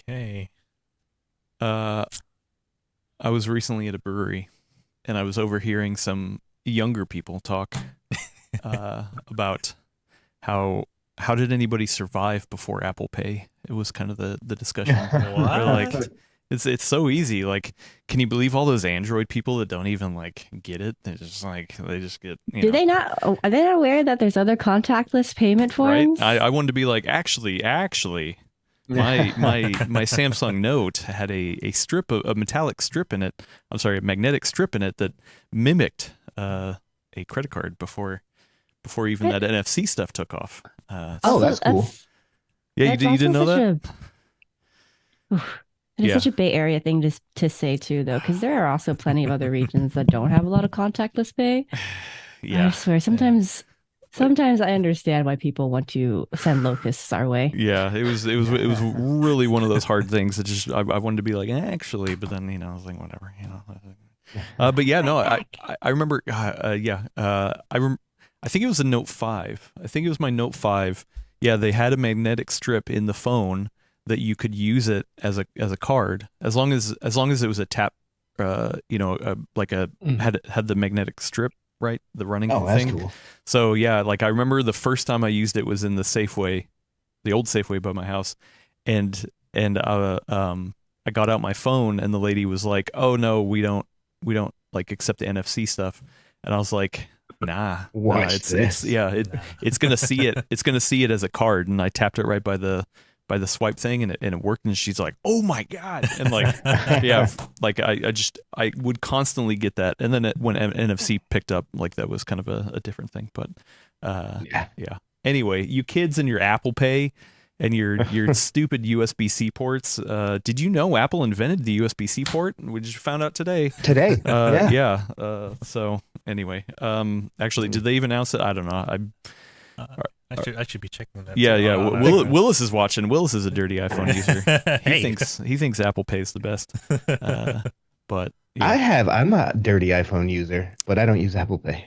Okay. Uh, I was recently at a brewery, and I was overhearing some younger people talk about how how did anybody survive before Apple Pay? It was kind of the discussion. Where like What? it's so easy. Like, can you believe all those Android people that don't even like get it? They just get Do they not? Are they not aware that there's other contactless payment right. forms? I wanted to be like actually. My Samsung Note had a metallic strip in it. I'm sorry, a magnetic strip in it that mimicked a credit card before even that NFC stuff took off. Also, that's cool. Yeah, that's you also didn't know such that? it is Yeah. such a Bay Area thing to say too, though, because there are also plenty of other regions that don't have a lot of contactless pay. I Yeah. swear, sometimes I understand why people want to send locusts our way. Yeah, it was really one of those hard things that just I wanted to be like actually, but then I was like whatever. But yeah, no, I remember. I think it was a Note 5. I think it was my Note 5. Yeah, they had a magnetic strip in the phone that you could use it as a card as long as it was a tap. Like a had the magnetic strip, right, the running Oh, that's thing. cool. So yeah, like I remember the first time I used it was in the Safeway, the old Safeway by my house, and I got out my phone and the lady was like, "Oh no, we don't like accept the NFC stuff," and I was like, "Nah, Watch it's this. it's gonna see it as a card," and I tapped it right by the swipe thing and it worked, and she's like, "Oh my god," and like yeah, like I would constantly get that, and then when NFC picked up, like that was kind of a different thing, but Yeah. yeah. Anyway, you kids and your Apple Pay and your stupid USB-C ports. Did you know Apple invented the USB-C port? We just found out today. Today. Yeah. Yeah. So anyway, actually, did they even announce it? I don't know. I should be checking that. Yeah, too. yeah. Willis is watching. Willis is a dirty Hey. iPhone user. He thinks Apple Pay is the best. But I yeah. I'm a dirty iPhone user, but I don't use Apple Pay.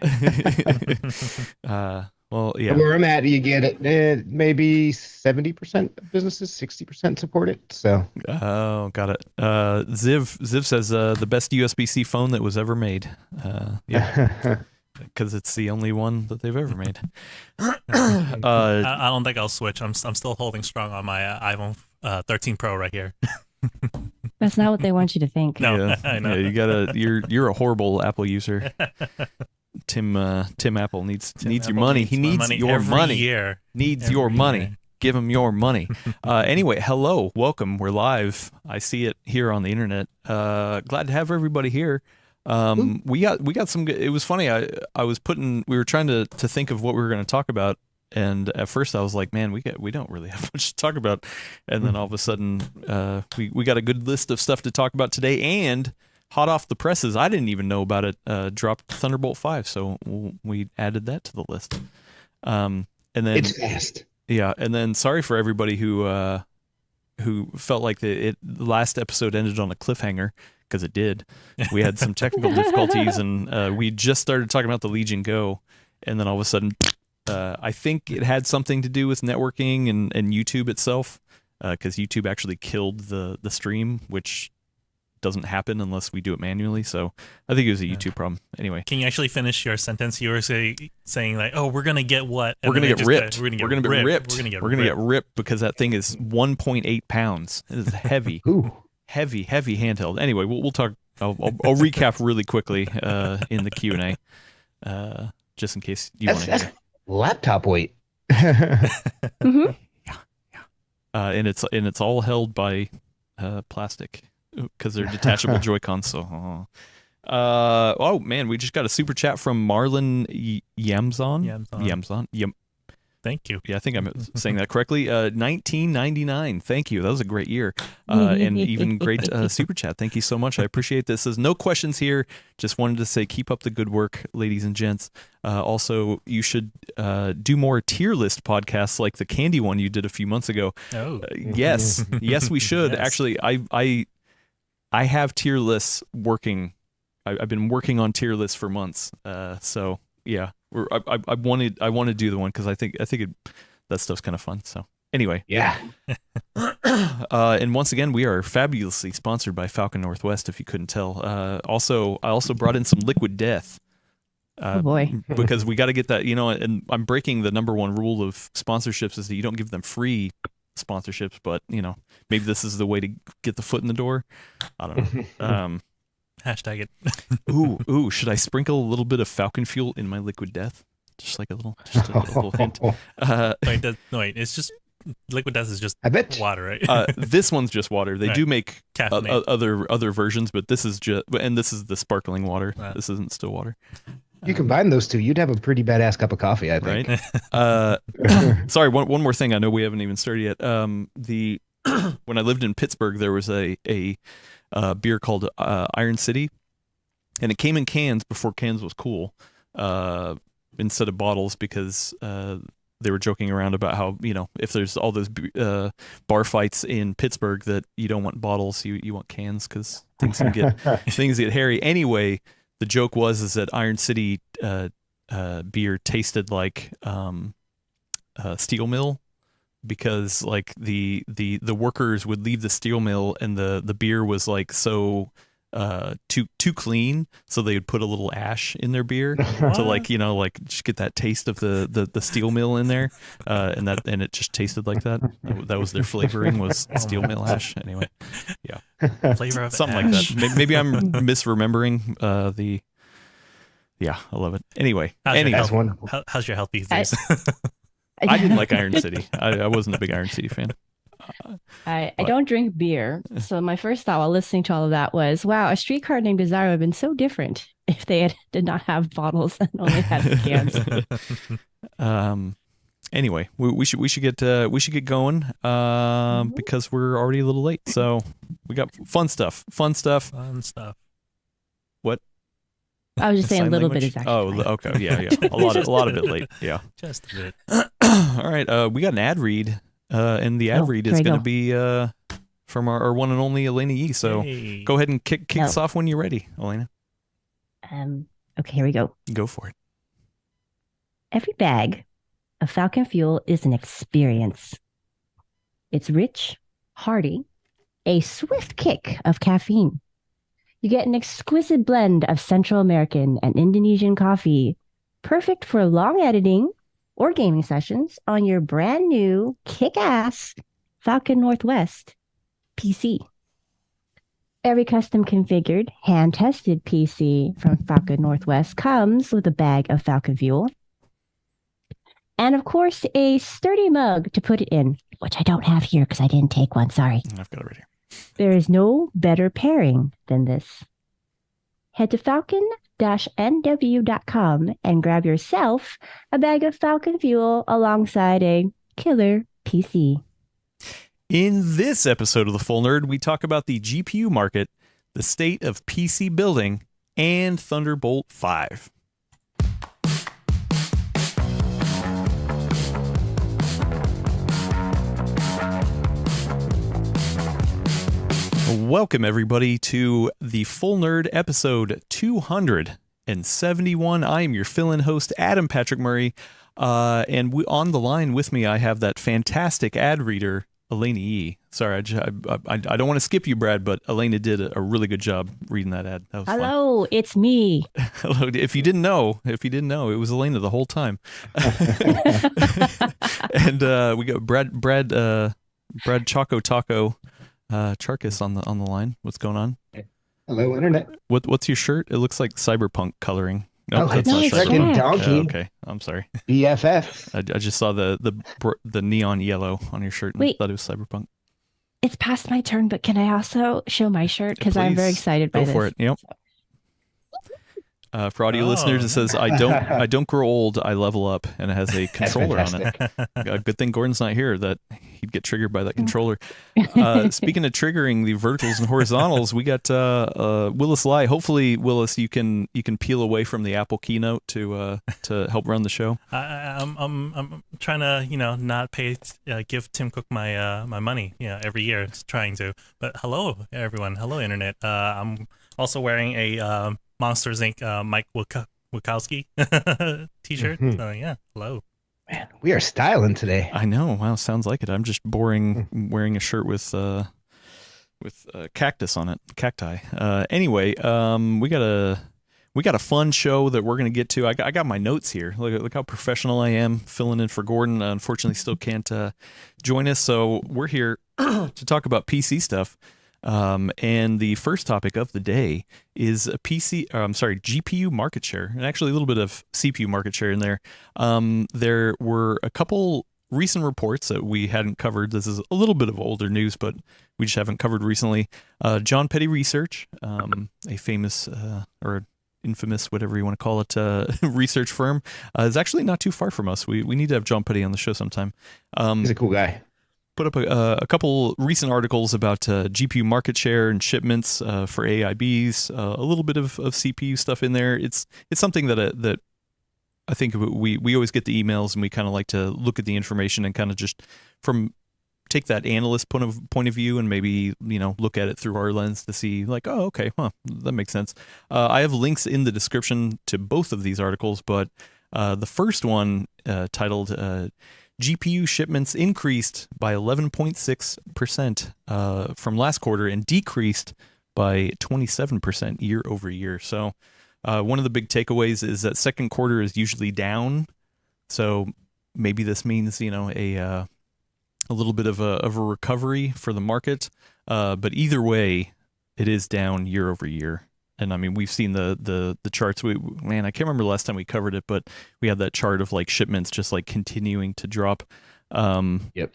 Well, yeah. Where I'm at, you get it. Maybe 70% of businesses, 60% support it. So Oh, got it. Ziv says the best USB-C phone that was ever made. Yeah, because it's the only one that they've ever made. I don't think I'll switch. I'm still holding strong on my iPhone 13 Pro right here. That's not what they want you to think. No, Yeah, I know. yeah, you're a horrible Apple user. Tim Apple needs your Apple money. He my needs your every money. Year. Needs Every your money. year. Give him your money. Anyway, hello, welcome. We're live. I see it here on the internet. Glad to have everybody here. We got some good, it was funny. We were trying to think of what we were going to talk about, and at first I was like, man, we don't really have much to talk about, and then all of a sudden we got a good list of stuff to talk about today, and hot off the presses, I didn't even know about it, dropped Thunderbolt 5, so we added that to the list. And then it's fast. yeah, and then sorry for everybody who felt like the last episode ended on a cliffhanger, because it did. We had some technical difficulties, and we just started talking about the Legion Go, and then all of a sudden, I think it had something to do with networking and YouTube itself, because YouTube actually killed the stream, which doesn't happen unless we do it manually. So I think it was a YouTube problem. Anyway, Can you actually finish your sentence? You were saying like, "Oh, we're gonna get what? we're gonna get ripped. We're gonna get ripped. We're gonna get We're gonna get ripped because that thing is 1.8 pounds. It is heavy. Ooh. heavy handheld. Anyway, we'll talk. I'll recap really quickly in the Q&A, just in case you want to hear. That's laptop weight. hmm And it's all held by plastic because they're detachable Joy-Cons. So, oh man, we just got a super chat from Marlon Yamzon. Yamzon. Thank you. Yeah, I think I'm saying that correctly. 1999. Thank you. That was a great year. And even great super chat. Thank you so much. I appreciate this. There's no questions here. Just wanted to say keep up the good work, ladies and gents. Also, you should do more tier list podcasts like the candy one you did a few months ago. Oh. Yes, we should. Yes. Actually, I have tier lists working. I've been working on tier lists for months. So yeah, I want to do the one because I think that stuff's kind of fun. So Anyway, Yeah. and once again, we are fabulously sponsored by Falcon Northwest. If you couldn't tell, I also brought in some Liquid Death. Oh boy. Because we got to get that, and I'm breaking the number one rule of sponsorships is that you don't give them free sponsorships, but maybe this is the way to get the foot in the door. I don't know. Hashtag it. Ooh, should I sprinkle a little bit of Falcon fuel in my Liquid Death? Just a little hint. Wait, it's just Liquid Death is just I bet. water, right? This one's just water. They Right. do make Caffeinated. other versions, but this is this is the sparkling water. Wow. This isn't still water. You combine those two, you'd have a pretty badass cup of coffee, I think. Right. Sorry, one more thing. I know we haven't even started yet. When I lived in Pittsburgh, there was a beer called Iron City, and it came in cans before cans was cool, instead of bottles, because they were joking around about how if there's all those bar fights in Pittsburgh that you don't want bottles, you want cans because things can get hairy. Anyway, the joke is that Iron City beer tasted like steel mill, because like the workers would leave the steel mill and the beer was like so too clean, so they would put a little ash in their beer to like just get that taste of the steel mill in there, and it just tasted like that. That was their flavoring, was steel mill ash. Anyway, yeah, Flavor of something ash. like that. Maybe I'm misremembering Yeah, I love it. Anyway, That's wonderful. How's your health these days? I didn't like Iron City. I wasn't a big Iron City fan. I don't drink beer. So my first thought while listening to all of that was, wow, a streetcar named Desire would have been so different if they did not have bottles and only had the cans. Anyway, we should get going because we're already a little late. So we got fun stuff. Fun stuff. What? I was just saying a Sign little language? bit is actually fine. Okay. Yeah. A lot of it late. Yeah. Just a bit. All right. We got an ad read. And the ad read is here we going to go. be from our one and only Elena Yee. So Hey. go ahead and kick us off when you're ready, Elena. Okay, here we go. Go for it. Every bag of Falcon Fuel is an experience. It's rich, hearty, a swift kick of caffeine. You get an exquisite blend of Central American and Indonesian coffee, perfect for long editing or gaming sessions on your brand new kick-ass Falcon Northwest PC. Every custom configured, hand-tested PC from Falcon Northwest comes with a bag of Falcon Fuel. And of course, a sturdy mug to put it in, which I don't have here because I didn't take one, sorry. I've got it right here. There is no better pairing than this. Head to falcon-nw.com and grab yourself a bag of Falcon Fuel alongside a killer PC. In this episode of The Full Nerd, we talk about the GPU market, the state of PC building, and Thunderbolt 5. Welcome, everybody, to The Full Nerd episode 271. I am your fill-in host, Adam Patrick Murray, and on the line with me, I have that fantastic ad reader, Elena Yee. Sorry, I don't want to skip you, Brad, but Elena did a really good job reading that ad. That was Hello, it's me. fun. Hello. If you didn't know, it was Elena the whole time. And we got Brad Choco Taco Charkis on the line. What's going on? Hello, Internet. What's your shirt? It looks like cyberpunk coloring. Oh, that's it's No, not it's freaking Jack. donkey. Okay, I'm sorry. BFF. I just saw the neon yellow on your shirt and Wait. thought it was cyberpunk. It's past my turn, but can I also show my shirt? Because I'm very Please, excited by Go this. for it. Yep. For audio Oh, listeners, it says I don't grow old, I level up, and it has a controller on it. Good thing Gordon's not here, that he'd get triggered by that controller. Speaking of triggering the verticals and horizontals, we got Willis Lai. Hopefully, Willis, you can peel away from the Apple keynote to help run the show. I'm trying to not give Tim Cook my my money every year. It's trying to. But hello everyone. Hello internet. I'm also wearing a Monsters Inc. Mike Wachowski t-shirt. Mhm. So yeah, hello. Man, we are styling today. I know. Wow, sounds like it. I'm just boring wearing a shirt with cactus on it, cacti. Anyway, we got a fun show that we're gonna get to. I got my notes here. Look how professional I am, filling in for Gordon. Unfortunately, still can't join us, so we're here to talk about PC stuff. And the first topic of the day is a GPU market share, and actually a little bit of CPU market share in there. There were a couple recent reports that we hadn't covered. This is a little bit of older news, but we just haven't covered recently. John Petty Research, a famous or infamous, whatever you want to call it, research firm, is actually not too far from us. We need to have John Petty on the show sometime. He's a cool guy. Put up a couple recent articles about GPU market share and shipments for AIBs, a little bit of CPU stuff in there. It's something that I think we always get the emails, and we kind of like to look at the information and kind of just take that analyst point of view and maybe look at it through our lens to see like, oh, okay, that makes sense. I have links in the description to both of these articles, but the first one titled GPU shipments increased by 11.6% from last quarter and decreased by 27% year over year. So one of the big takeaways is that second quarter is usually down. So maybe this means, a little bit of a recovery for the market. But either way, it is down year over year. And I mean, we've seen the charts. I can't remember the last time we covered it, but we had that chart of like shipments just like continuing to drop. Yep.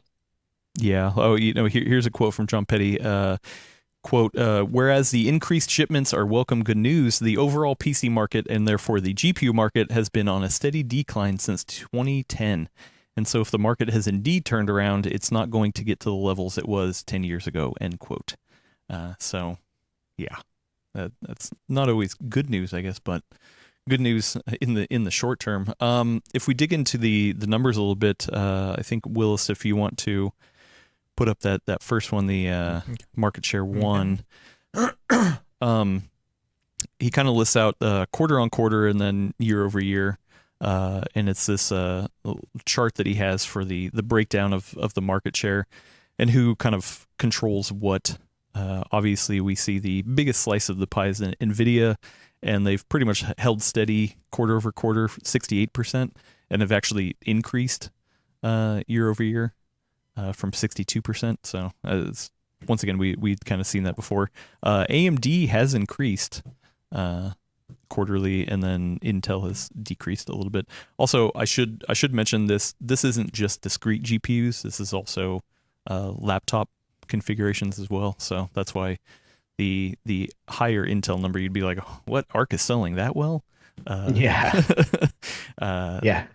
Yeah. Oh, here's a quote from John Petty. Quote, whereas the increased shipments are welcome good news, the overall PC market and therefore the GPU market has been on a steady decline since 2010. And so if the market has indeed turned around, it's not going to get to the levels it was 10 years ago, end quote. So, yeah. That's not always good news, I guess, but good news in the short term. If we dig into the numbers a little bit, I think Willis, if you want to put up that first one, the market share one, he kind of lists out quarter on quarter and then year over year, and it's this chart that he has for the breakdown of the market share and who kind of controls what. Obviously, we see the biggest slice of the pie is in NVIDIA, and they've pretty much held steady quarter over quarter, 68%, and have actually increased year over year from 62%. So once again, we'd kind of seen that before. AMD has increased quarterly, and then Intel has decreased a little bit. Also, I should mention this isn't just discrete GPUs. This is also laptop configurations as well, so that's why the higher Intel number, you'd be like, what, ARC is selling that well? Yeah. Yeah.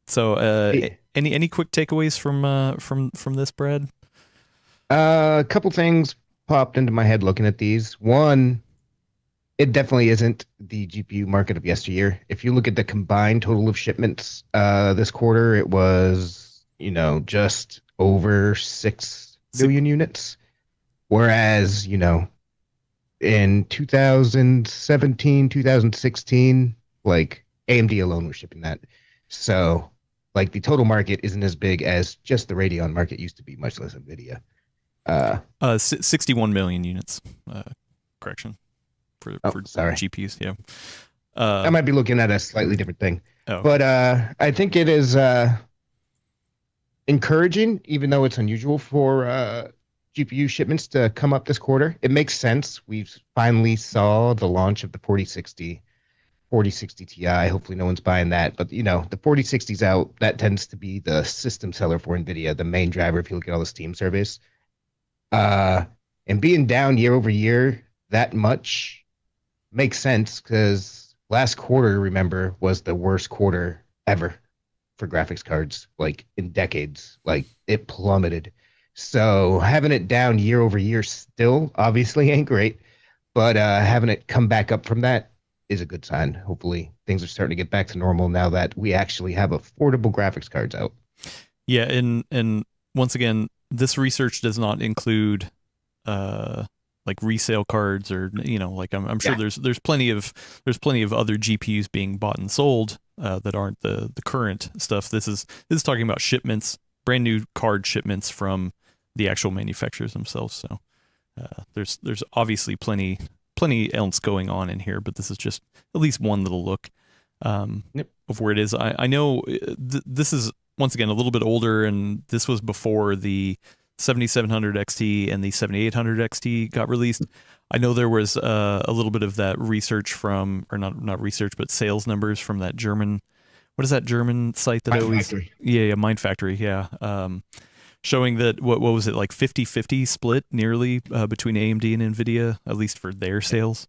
So any quick takeaways from this, Brad? A couple things popped into my head looking at these. One, it definitely isn't the GPU market of yesteryear. If you look at the combined total of shipments this quarter, it was just over 6 billion units, whereas in 2017, 2016, like AMD alone was shipping that. So like the total market isn't as big as just the Radeon market used to be, much less NVIDIA. 61 million units. Correction for sorry. GPUs. Yeah. I might be looking at a slightly different thing, oh. but I think it is encouraging, even though it's unusual for GPU shipments to come up this quarter. It makes sense. We've finally saw the launch of the 4060 Ti. Hopefully no one's buying that, but the 4060's out. That tends to be the system seller for NVIDIA, the main driver if you look at all the Steam surveys. And being down year over year that much makes sense, because last quarter, remember, was the worst quarter ever for graphics cards, like in decades. Like it plummeted. So having it down year over year still obviously ain't great, but having it come back up from that is a good sign. Hopefully things are starting to get back to normal now that we actually have affordable graphics cards out. Yeah, and once again, this research does not include like resale cards or like I'm sure there's plenty of other GPUs being bought and sold that aren't the current stuff. This is talking about shipments, brand new card shipments from the actual manufacturers themselves. So there's obviously plenty else going on in here, but this is just at least one little look of where it is. I know this is once again a little bit older, and this was before the 7700 XT and the 7800 XT got released. I know there was a little bit of that research from, or not research, but sales numbers from that German. What is that German site that Mind Factory. Yeah, Mind Factory. Yeah. Showing that what was it, like 50-50 split nearly between AMD and Nvidia, at least for their sales.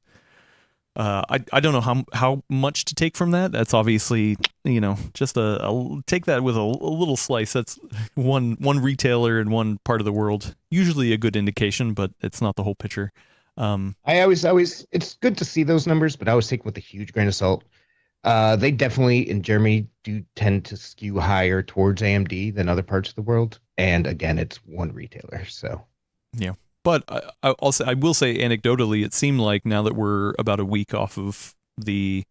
I don't know how much to take from that. That's obviously, just take that with a little slice. That's one retailer in one part of the world. Usually a good indication, but it's not the whole picture. I always, it's good to see those numbers, but I always take them with a huge grain of salt. They definitely in Germany do tend to skew higher towards AMD than other parts of the world. And again, it's one retailer, so yeah. But I will say anecdotally, it seemed like now that we're about a week off of the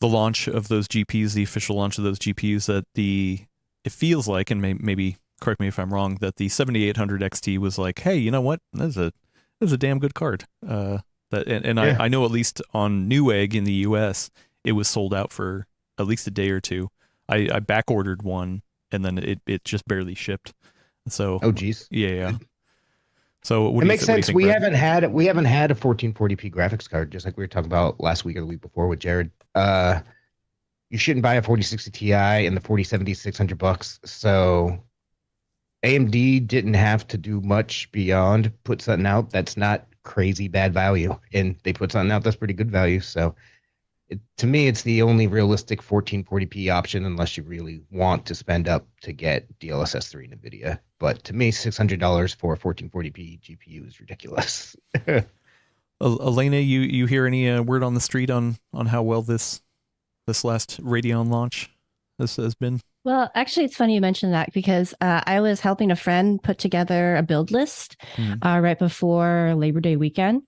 launch of those GPUs, the official launch of those GPUs, that it feels like, and maybe correct me if I'm wrong, that the 7800 XT was like, hey, you know what? That's a damn good card. I know at least on Newegg in the US, it was sold out for at least a day or two. I back ordered one, and then it just barely shipped. So oh geez, yeah. So it makes sense. We haven't had a 1440p graphics card, just like we were talking about last week or the week before with Jared. You shouldn't buy a 4060 Ti and the 4070 $600. So AMD didn't have to do much beyond put something out that's not crazy bad value, and they put something out that's pretty good value. So to me, it's the only realistic 1440p option, unless you really want to spend up to get DLSS 3 NVIDIA. But to me, $600 for a 1440p GPU is ridiculous. Elena, you hear any word on the street on how well this last Radeon launch has been? Well, actually, it's funny you mentioned that because I was helping a friend put together a build list right before Labor Day weekend.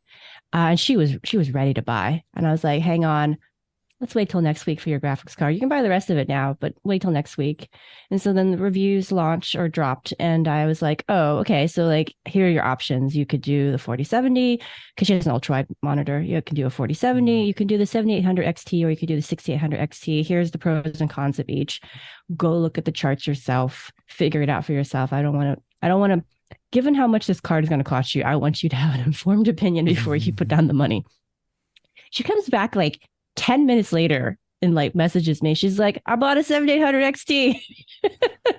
And she was ready to buy. And I was like, hang on, let's wait till next week for your graphics card. You can buy the rest of it now, but wait till next week. And so then the reviews launched or dropped. And I was like, oh, okay. So like, here are your options. You could do the 4070 because she has an ultra wide monitor. You can do a 4070. You can do the 7800 XT, or you could do the 6800 XT. Here's the pros and cons of each. Go look at the charts yourself, figure it out for yourself. I don't want to, given how much this card is going to cost you, I want you to have an informed opinion before you put down the money. She comes back like 10 minutes later and like messages me. She's like, I bought a 7800 XT.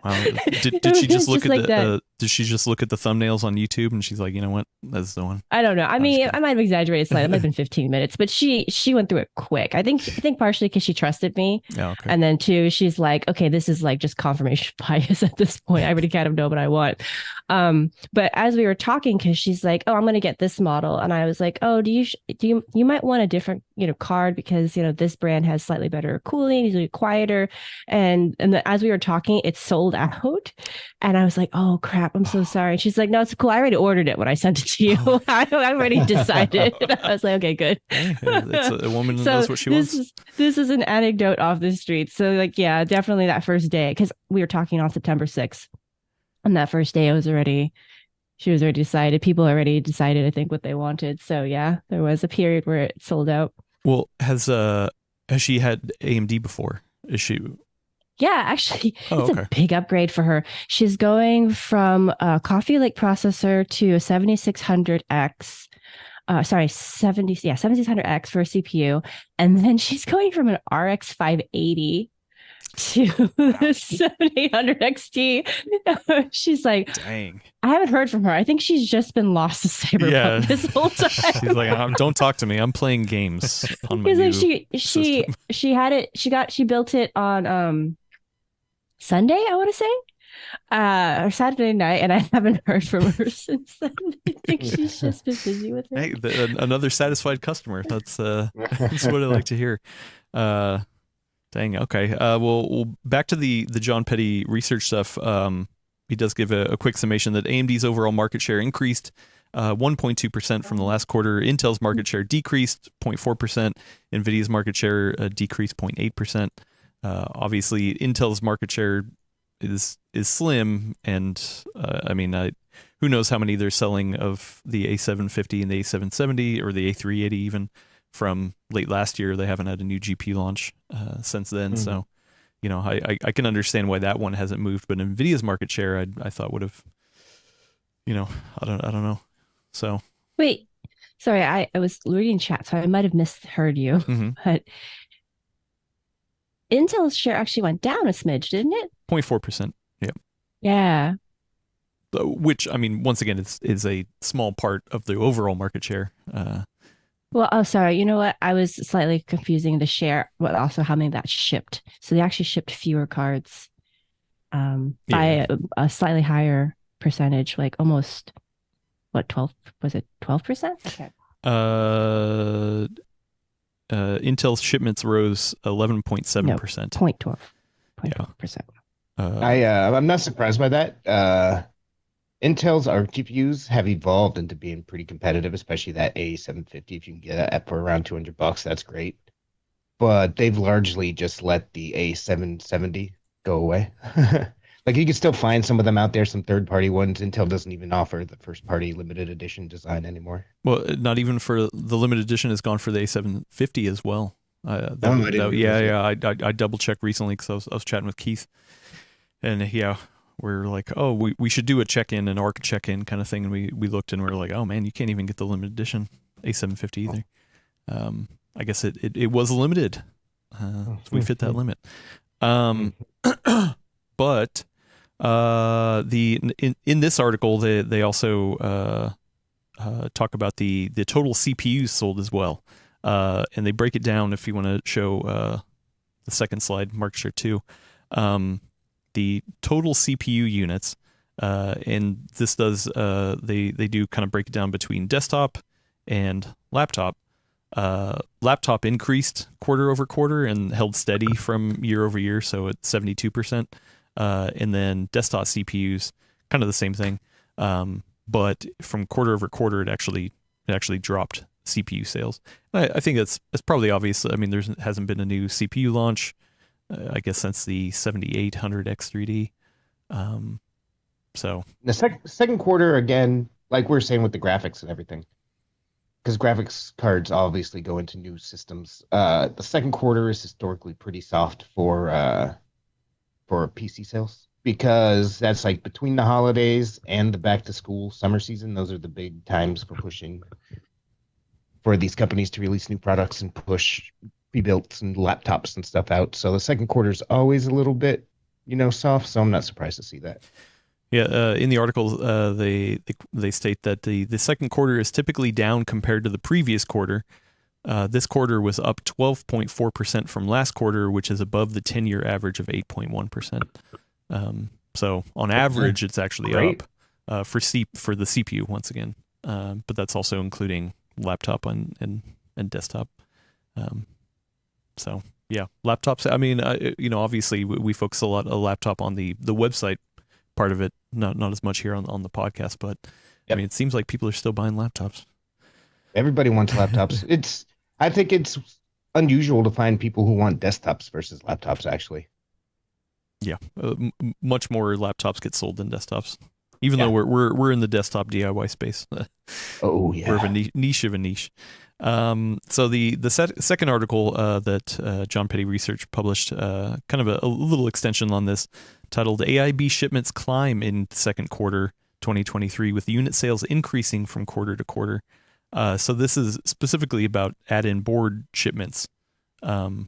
Wow. Did she just look just at did she just look at the thumbnails on YouTube and she's like, you know what, that's the one? I don't know. I mean, I might have exaggerated slightly. It might have been 15 minutes, but she went through it quick. I think partially because she trusted me. Yeah, okay. And then two, she's like, okay, this is like just confirmation bias at this point. I already kind of know what I want. But as we were talking, because she's like, oh, I'm going to get this model. And I was like, oh, you might want a different, card because, this brand has slightly better cooling, usually quieter. And as we were talking, it sold out. And I was like, oh crap, I'm so sorry. And she's like, no, it's cool. I already ordered it when I sent it to you. I already decided. I was like, okay, good. It's a woman who knows what she wants. This is an anecdote off the street. So like, yeah, definitely that first day, because we were talking on September 6th. On that first day, she was already decided. People already decided, I think, what they wanted. So yeah, there was a period where it sold out. Well, has she had AMD before? Is she? Yeah, actually, it's okay. a big upgrade for her. She's going from a Coffee Lake processor to a 7600X. 7600X for a CPU. And then she's going from an RX 580 to the 7800 XT. She's like, dang. I haven't heard from her. I think she's just been lost to Cyberpunk this whole time. She's like, don't talk to me. I'm playing games on my new system. She built it on Sunday, I want to say, or Saturday night, and I haven't heard from her since then. I think she's just been busy with it. Hey, another satisfied customer. That's what I like to hear. Dang. Okay. Well, back to the John Petty research stuff. He does give a quick summation that AMD's overall market share increased 1.2% from the last quarter. Intel's market share decreased 0.4%. NVIDIA's market share decreased 0.8%. Obviously, Intel's market share is slim, and who knows how many they're selling of the A750 and the A770 or the A380 even from late last year. They haven't had a new GPU launch since then, so I can understand why that one hasn't moved. But Nvidia's market share, I thought would have, I don't know. So Wait, sorry, I was reading chat, so I might have misheard you. But Intel's share actually went down a smidge, didn't it? 0.4%. Yeah. Yeah. Which, once again, is a small part of the overall market share. Well, oh, sorry. You know what? I was slightly confusing the share, but also how many that shipped. So they actually shipped fewer cards by a slightly higher percentage, like almost, 12? Was it 12%? Okay. Intel's shipments rose 11.7%. No, 0.12%. I'm not surprised by that. Intel's GPUs have evolved into being pretty competitive, especially that A750. If you can get that for around $200, that's great. But they've largely just let the A770 go away. Like you can still find some of them out there, some third-party ones. Intel doesn't even offer the first-party limited edition design anymore. Well, not even for the limited edition has gone for the A750 as well. I double checked recently because I was chatting with Keith, and we're like, oh, we should do a check-in, an ARC check-in kind of thing, and we looked and we were like, oh man, you can't even get the limited edition A750 either. I guess it was limited, so we fit that limit. But in this article they also talk about the total CPUs sold as well, and they break it down. If you want to show the second slide, market share 2, the total CPU units, and this does they do kind of break it down between desktop and laptop. Laptop increased quarter over quarter and held steady from year over year, so at 72%. And then desktop CPUs, kind of the same thing, but from quarter over quarter, it actually dropped CPU sales. I think that's probably obvious. There hasn't been a new CPU launch, I guess, since the 7800 X3D. So the second quarter, again, like we were saying with the graphics and everything, because graphics cards obviously go into new systems. The second quarter is historically pretty soft for PC sales, because that's like between the holidays and the back to school summer season. Those are the big times for pushing for these companies to release new products and push pre-built and laptops and stuff out. So the second quarter is always a little bit, soft. So I'm not surprised to see that. Yeah, in the article, they state that the second quarter is typically down compared to the previous quarter. This quarter was up 12.4% from last quarter, which is above the 10-year average of 8.1%. So on average, it's actually up for the CPU once again, but that's also including laptop and desktop. So yeah, laptops. Obviously we focus a lot on laptop on the website part of it, not as much here on the podcast, but it seems like people are still buying laptops. Everybody wants laptops. I think it's unusual to find people who want desktops versus laptops, actually. Yeah, much more laptops get sold than desktops, even though we're in the desktop DIY space. Oh yeah, we're of a niche of a niche. So the second article that John Petty Research published, kind of a little extension on this, titled "AIB Shipments Climb in Second Quarter 2023 with Unit Sales Increasing from Quarter to Quarter." So this is specifically about add-in board shipments. So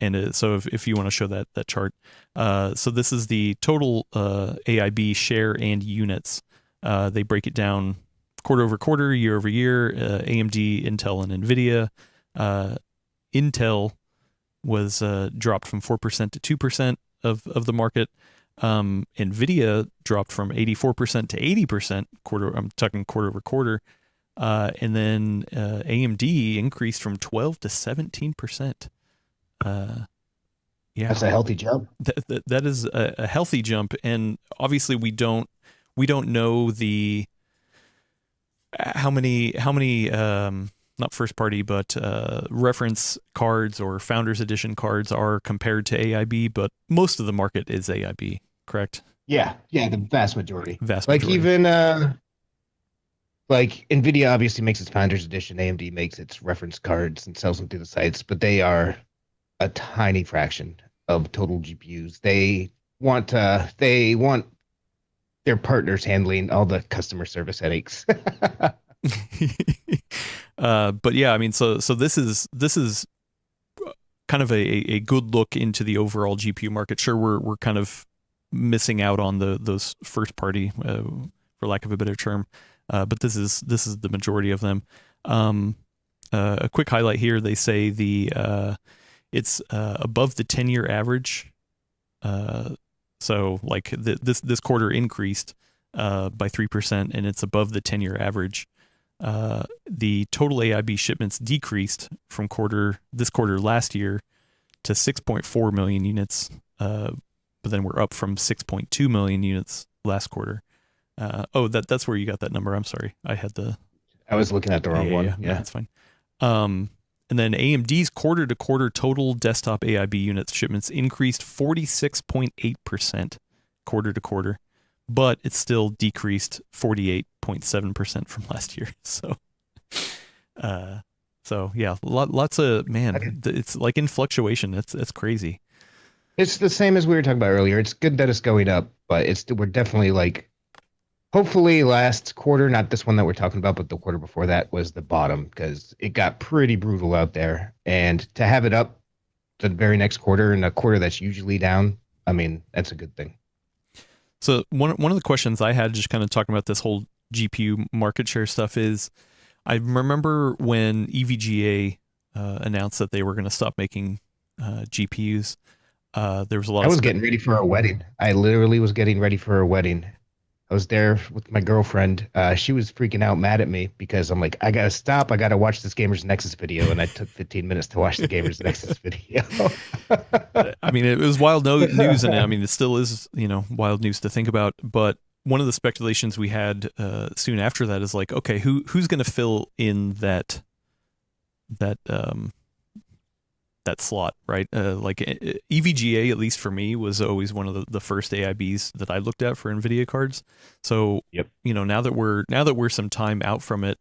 if you want to show that chart, so this is the total AIB share and units. They break it down quarter over quarter, year over year. AMD, Intel, and NVIDIA. Intel was dropped from 4% to 2% of the market. NVIDIA dropped from 84% to 80% I'm talking quarter over quarter. And then AMD increased from 12 to 17%. That's a healthy jump. That is a healthy jump, and obviously we don't know how many not first party, but reference cards or Founders Edition cards are compared to AIB, but most of the market is AIB, correct? Yeah, the vast majority. Vast Like majority. even like Nvidia obviously makes its Founders Edition, AMD makes its reference cards and sells them through the sites, but they are a tiny fraction of total GPUs. They want their partners handling all the customer service headaches. But yeah, I mean, so this is kind of a good look into the overall GPU market. Sure, we're kind of missing out on those first party, for lack of a better term, but this is the majority of them. A quick highlight here: they say it's above the 10-year average. So like this quarter increased by 3%, and it's above the 10-year average. The total AIB shipments decreased from this quarter last year to 6.4 million units, but then we're up from 6.2 million units last quarter. That's where you got that number. I'm sorry, I was looking at the wrong one. Yeah, that's fine. And then AMD's quarter-to-quarter total desktop AIB units shipments increased 46.8% quarter-to-quarter, but it still decreased 48.7% from last year. So yeah, lots of it's like in fluctuation. It's crazy. It's the same as we were talking about earlier. It's good that it's going up, but we're definitely like, hopefully last quarter, not this one that we're talking about, but the quarter before that was the bottom, because it got pretty brutal out there. And to have it up the very next quarter, in a quarter that's usually down, I mean, that's a good thing. So one of the questions I had, just kind of talking about this whole GPU market share stuff, is I remember when EVGA announced that they were going to stop making GPUs. There was a lot. I was getting ready for a wedding. I literally was getting ready for a wedding. I was there with my girlfriend. She was freaking out, mad at me, because I'm like, I gotta stop. I gotta watch this Gamers Nexus video, and I took 15 minutes to watch the Gamers Nexus video. I mean, it was wild news, and I mean, it still is, wild news to think about. But one of the speculations we had soon after that is like, okay, who's going to fill in that slot, right? Like EVGA, at least for me, was always one of the first AIBs that I looked at for NVIDIA cards. So, yep. Now that we're some time out from it,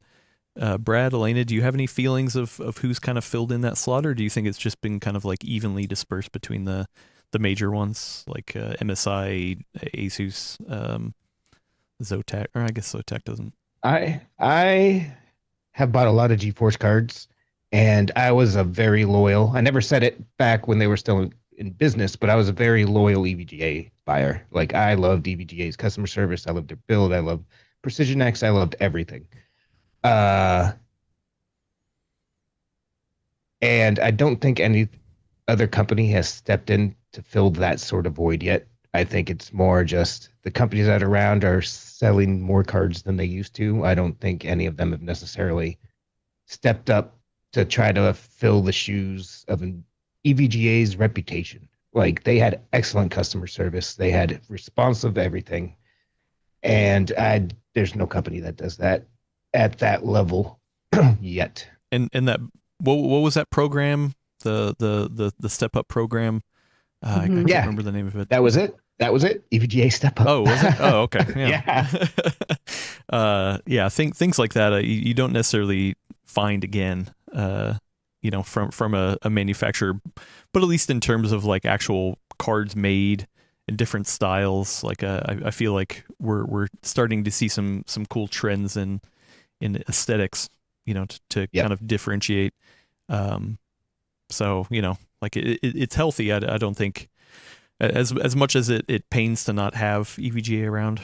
Brad, Elena, do you have any feelings of who's kind of filled in that slot, or do you think it's just been kind of like evenly dispersed between the major ones like MSI, Asus, Zotac, or I guess Zotac doesn't. I have bought a lot of GeForce cards. And I was a very loyal, I never said it back when they were still in business, but I was a very loyal EVGA buyer. Like, I loved EVGA's customer service. I loved their build. I loved Precision X. I loved everything. And I don't think any other company has stepped in to fill that sort of void yet. I think it's more just the companies that are around are selling more cards than they used to. I don't think any of them have necessarily stepped up to try to fill the shoes of an EVGA's reputation. Like, they had excellent customer service. They had responsive everything. And there's no company that does that at that level yet. And that, what was that program? The Step Up program? I can't remember the name of it. That was it. EVGA Step Up. Oh, was it? Oh, okay. Yeah. Things like that you don't necessarily find again, from a manufacturer, but at least in terms of like actual cards made in different styles, like I feel like we're starting to see some cool trends in aesthetics, to kind of differentiate. So like it's healthy. I don't think as much as it pains to not have EVGA around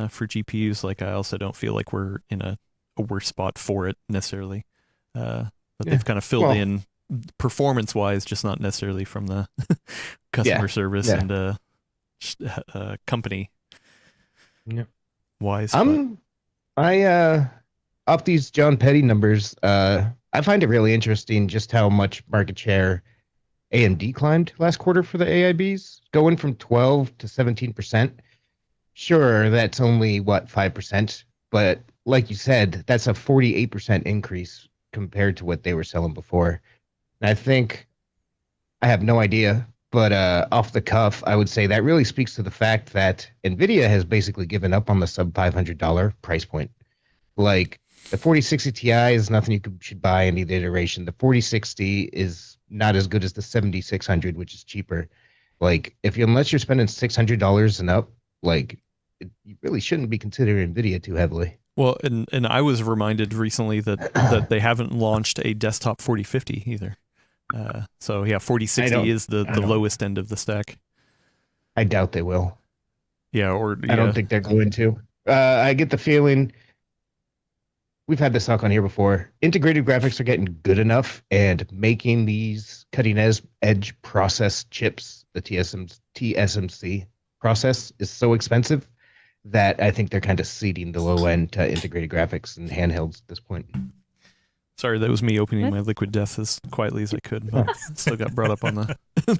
for GPUs. Like, I also don't feel like we're in a worse spot for it necessarily. But they've kind of filled in performance-wise, just not necessarily from the customer service and company wise. Off these John Petty numbers, I find it really interesting just how much market share AMD climbed last quarter for the AIBs, going from 12 to 17%. Sure, that's only 5%, but like you said, that's a 48% increase compared to what they were selling before. And I think I have no idea, but off the cuff, I would say that really speaks to the fact that Nvidia has basically given up on the sub $500 price point. Like the 4060 Ti is nothing should buy in either iteration. The 4060 is not as good as the 7600, which is cheaper. Like unless you're spending $600 and up, like you really shouldn't be considering Nvidia too heavily. Well, and I was reminded recently that they haven't launched a desktop 4050 either. So yeah, 4060 is the lowest end of the stack. I doubt they will. Yeah, I don't think they're going to. I get the feeling we've had this talk on here before. Integrated graphics are getting good enough, and making these cutting edge process chips, the TSMC process, is so expensive that I think they're kind of ceding the low end to integrated graphics and handhelds at this point. Sorry, that was me opening my Liquid Death as quietly as I could, but still got brought up on the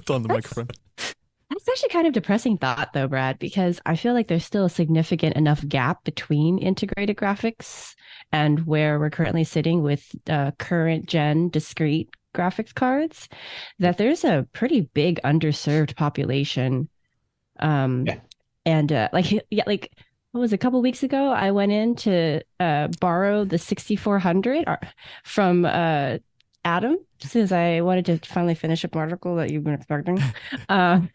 on the microphone. That's actually kind of depressing thought, though, Brad, because I feel like there's still a significant enough gap between integrated graphics and where we're currently sitting with current gen discrete graphics cards that there's a pretty big underserved population. And like what was it, a couple weeks ago, I went in to borrow the 6400 from Adam, since I wanted to finally finish up an article that you've been expecting. And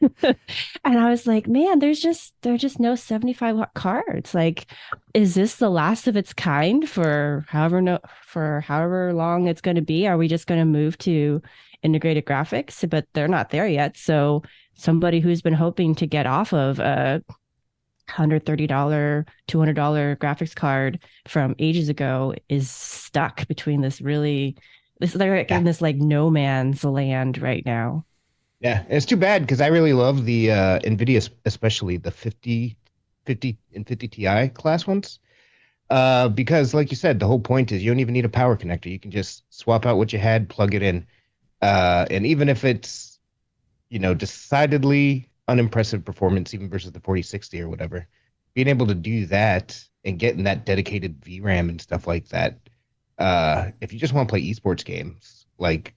I was like, man, there's just no 75-watt cards. Like, is this the last of its kind for however long it's going to be? Are we just going to move to integrated graphics? But they're not there yet. So somebody who's been hoping to get off of a $130, $200 graphics card from ages ago is stuck between they're in this like no man's land right now. Yeah, it's too bad because I really love the NVIDIA, especially the 50 and 50 Ti class ones. Because like you said, the whole point is you don't even need a power connector. You can just swap out what you had, plug it in. And even if it's, decidedly unimpressive performance, even versus the 4060 or whatever, being able to do that and getting that dedicated VRAM and stuff like that, if you just want to play esports games, like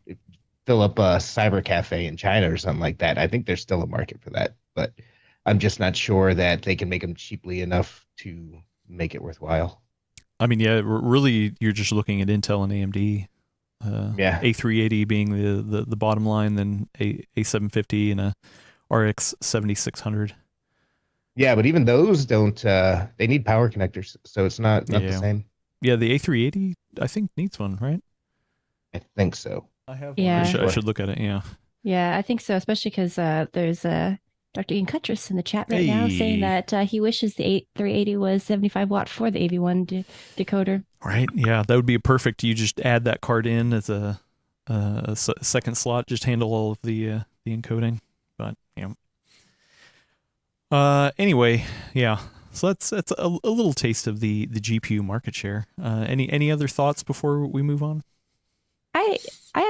fill up a cyber cafe in China or something like that, I think there's still a market for that. But I'm just not sure that they can make them cheaply enough to make it worthwhile. I mean, yeah, really, you're just looking at Intel and AMD. A380 being the bottom line, then A750 and a RX 7600. Yeah, but even those don't. They need power connectors, so it's not the same. Yeah, the A380 I think needs one, right? I think so. I have. Yeah, I should look at it. Yeah. Yeah, I think so, especially because there's Dr. Ian Cuttress in the chat right now saying that he wishes the 380 was 75 watt for the AV1 decoder. Right. Yeah, that would be perfect. You just add that card in as a second slot, just handle all of the encoding. But anyway, yeah. So that's a little taste of the GPU market share. Any other thoughts before we move on? I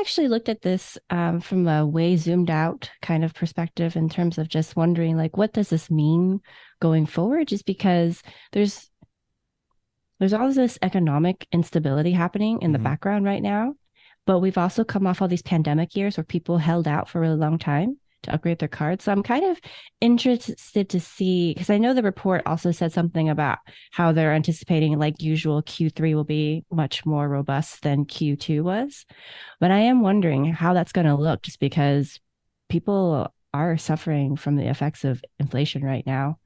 actually looked at this from a way zoomed out kind of perspective in terms of just wondering, like, what does this mean going forward? Just because there's all this economic instability happening in the background right now, but we've also come off all these pandemic years where people held out for a really long time to upgrade their cards. So I'm kind of interested to see, because I know the report also said something about how they're anticipating, like usual, Q3 will be much more robust than Q2 was. But I am wondering how that's going to look, just because people are suffering from the effects of inflation right now.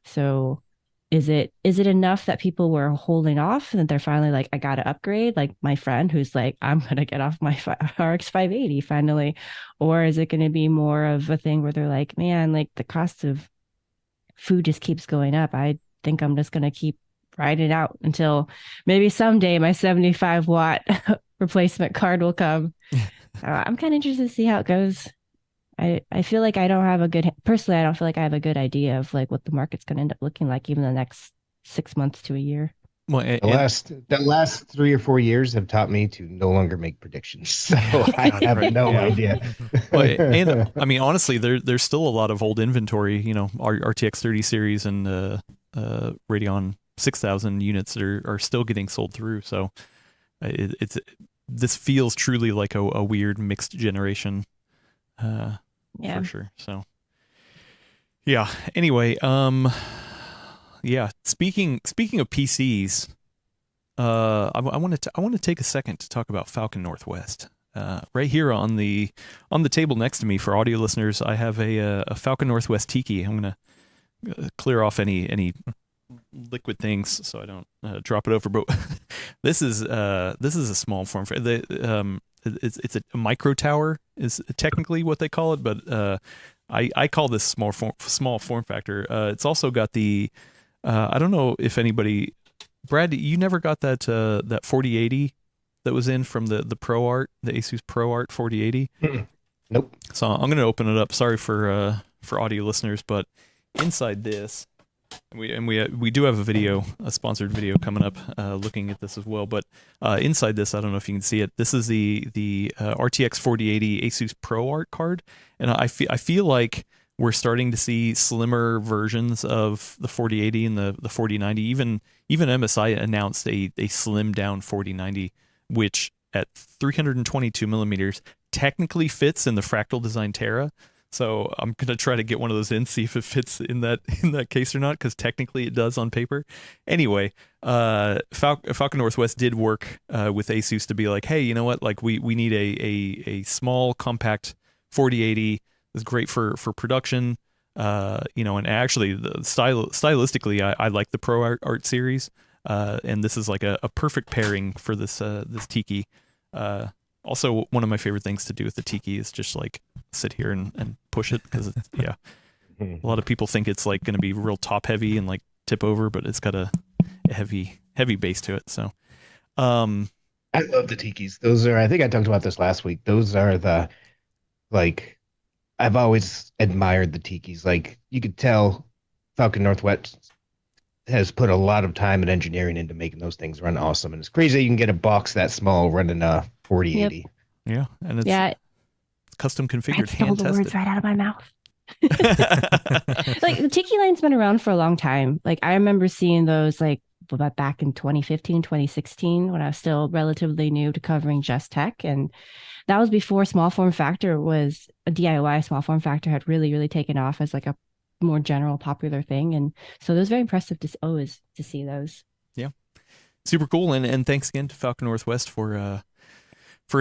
So is it enough that people were holding off and they're finally like, I got to upgrade, like my friend who's like, I'm going to get off my RX 580 finally? Or is it going to be more of a thing where they're like, man, like the cost of food just keeps going up. I think I'm just going to keep riding it out until maybe someday my 75 watt replacement card will come. I'm kind of interested to see how it goes. I feel like I don't feel like I have a good idea of like what the market's going to end up looking like even the next 6 months to a year. Well, the last 3 or 4 years have taught me to no longer make predictions, so I have no idea. Well, and I mean, honestly, there's still a lot of old inventory. Our RTX 30 series and Radeon 6000 units are still getting sold through. So it's this feels truly like a weird mixed generation, Yeah. for sure. So yeah. Anyway, yeah. Speaking of PCs, I want to take a second to talk about Falcon Northwest. Right here on the table next to me for audio listeners, I have a Falcon Northwest Tiki. I'm gonna clear off any liquid things so I don't drop it over. But this is a small form. It's a micro tower is technically what they call it, but I call this small form factor. It's also got the I don't know if anybody, Brad, you never got that 4080 that was in from the ProArt, the Asus ProArt 4080. Nope. So I'm going to open it up. Sorry for audio listeners, but inside this, we do have a sponsored video coming up looking at this as well. But inside this, I don't know if you can see it. This is the RTX 4080 Asus ProArt card, and I feel like we're starting to see slimmer versions of the 4080 and the 4090. Even MSI announced a slimmed down 4090, which at 322 millimeters technically fits in the Fractal Design Terra. So I'm gonna try to get one of those in, see if it fits in that case or not, because technically it does on paper. Anyway, Falcon Northwest did work with Asus to be like, hey, you know what? Like we need a small compact 4080. It's great for production. And actually stylistically, I like the ProArt series. And this is like a perfect pairing for this Tiki. Also, one of my favorite things to do with the Tiki is just like sit here and push it, because a lot of people think it's like going to be real top heavy and like tip over, but it's got a heavy base to it. So I love the Tikis. Those are, I think I talked about this last week. Those are I've always admired the Tikis. Like, you could tell Falcon Northwest has put a lot of time and engineering into making those things run awesome. And it's crazy you can get a box that small running a 4080. Yeah, and it's custom configured, stole the words hand-tested. right out of my mouth. Like, the Tiki line's been around for a long time. Like, I remember seeing those like back in 2015, 2016, when I was still relatively new to covering Just Tech. And that was before small form factor was a DIY. Small form factor had really, really taken off as like a more general popular thing. And so it was very impressive to always to see those. Yeah. Super cool. And thanks again to Falcon Northwest for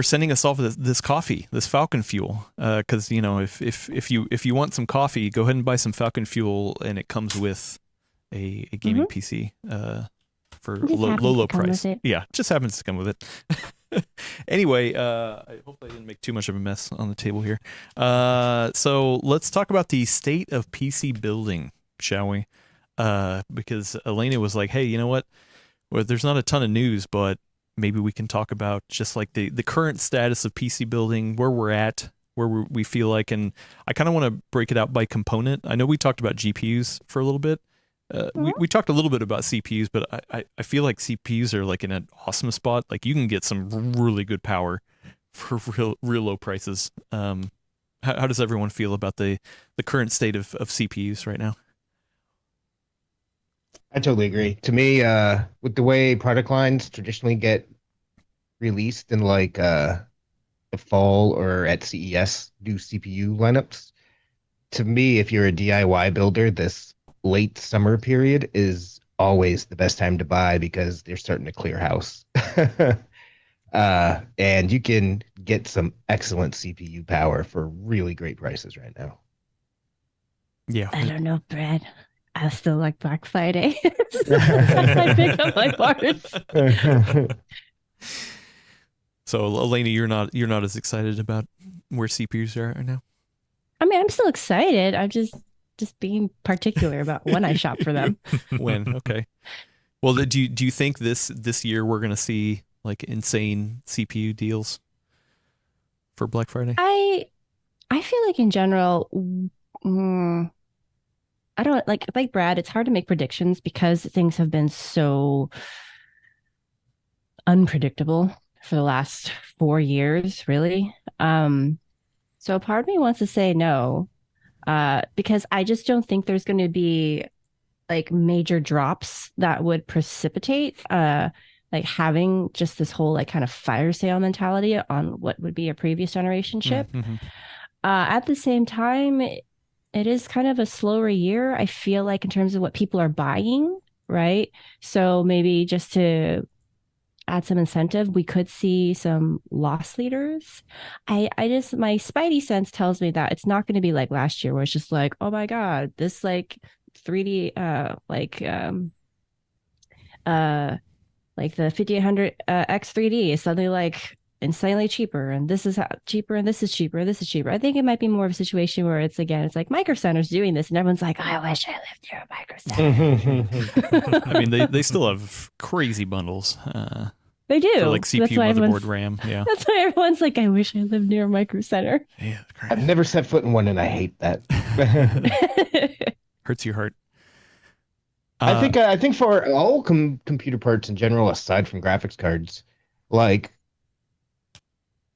sending us off this coffee, this Falcon Fuel. Because if you want some coffee, go ahead and buy some Falcon Fuel, and it comes with a gaming PC for low price. Yeah, it just happens to come with it. Anyway, I hope I didn't make too much of a mess on the table here. So let's talk about the state of PC building, shall we? Because Elena was like, hey, you know what? Well, there's not a ton of news, but maybe we can talk about just like the current status of PC building, where we're at, where we feel like, and I kind of want to break it out by component. I know we talked about GPUs for a little bit. We talked a little bit about CPUs, but I feel like CPUs are like in an awesome spot. Like, you can get some really good power for real low prices. How does everyone feel about the current state of CPUs right now? I totally agree. To me, with the way product lines traditionally get released in like the fall or at CES, new CPU lineups, to me, if you're a DIY builder, this late summer period is always the best time to buy, because they're starting to clear house. And you can get some excellent CPU power for really great prices right now. Yeah. I don't know, Brad. I still like Black Friday. I pick up my parts. So, Elena, you're not as excited about where CPUs are right now? I mean, I'm still excited. I'm just being particular about when I shop for them. When? Okay. Well, do you think this year we're going to see like insane CPU deals for Black Friday? I feel like in general, I don't like Brad. It's hard to make predictions because things have been so unpredictable for the last 4 years, really. So part of me wants to say no, because I just don't think there's going to be like major drops that would precipitate like having just this whole like kind of fire sale mentality on what would be a previous generation chip. Mm-hmm. At the same time, it is kind of a slower year, I feel like, in terms of what people are buying, right? So maybe just to add some incentive, we could see some loss leaders. I just, my spidey sense tells me that it's not going to be like last year where it's just like, oh my God, this like 3D, like the 5800 X 3D is suddenly like insanely cheaper, and this is cheaper, and this is cheaper, this is cheaper. I think it might be more of a situation where it's again, it's like Micro Center's doing this, and everyone's like, I wish I lived near a Micro Center. I mean, they still have crazy bundles. They do. For like CPU, motherboard, RAM. Yeah. That's why everyone's like, I wish I lived near a Micro Center. Yeah, great. I've never set foot in one, and I hate that. Hurts your heart. I think for all computer parts in general, aside from graphics cards, like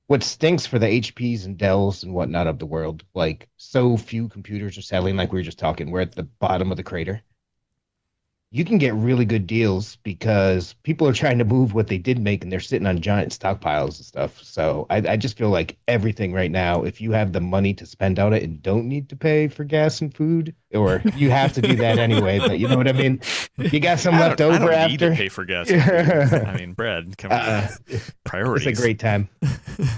what stinks for the HPs and Dells and whatnot of the world, like so few computers are selling. Like we were just talking, we're at the bottom of the crater. You can get really good deals because people are trying to move what they did make, and they're sitting on giant stockpiles and stuff. So I just feel like everything right now, if you have the money to spend on it and don't need to pay for gas and food, or you have to do that anyway, but you know what I mean? You got some left over I don't after. need to pay for gas. I mean, Brad, come on. Priorities. It's a great time.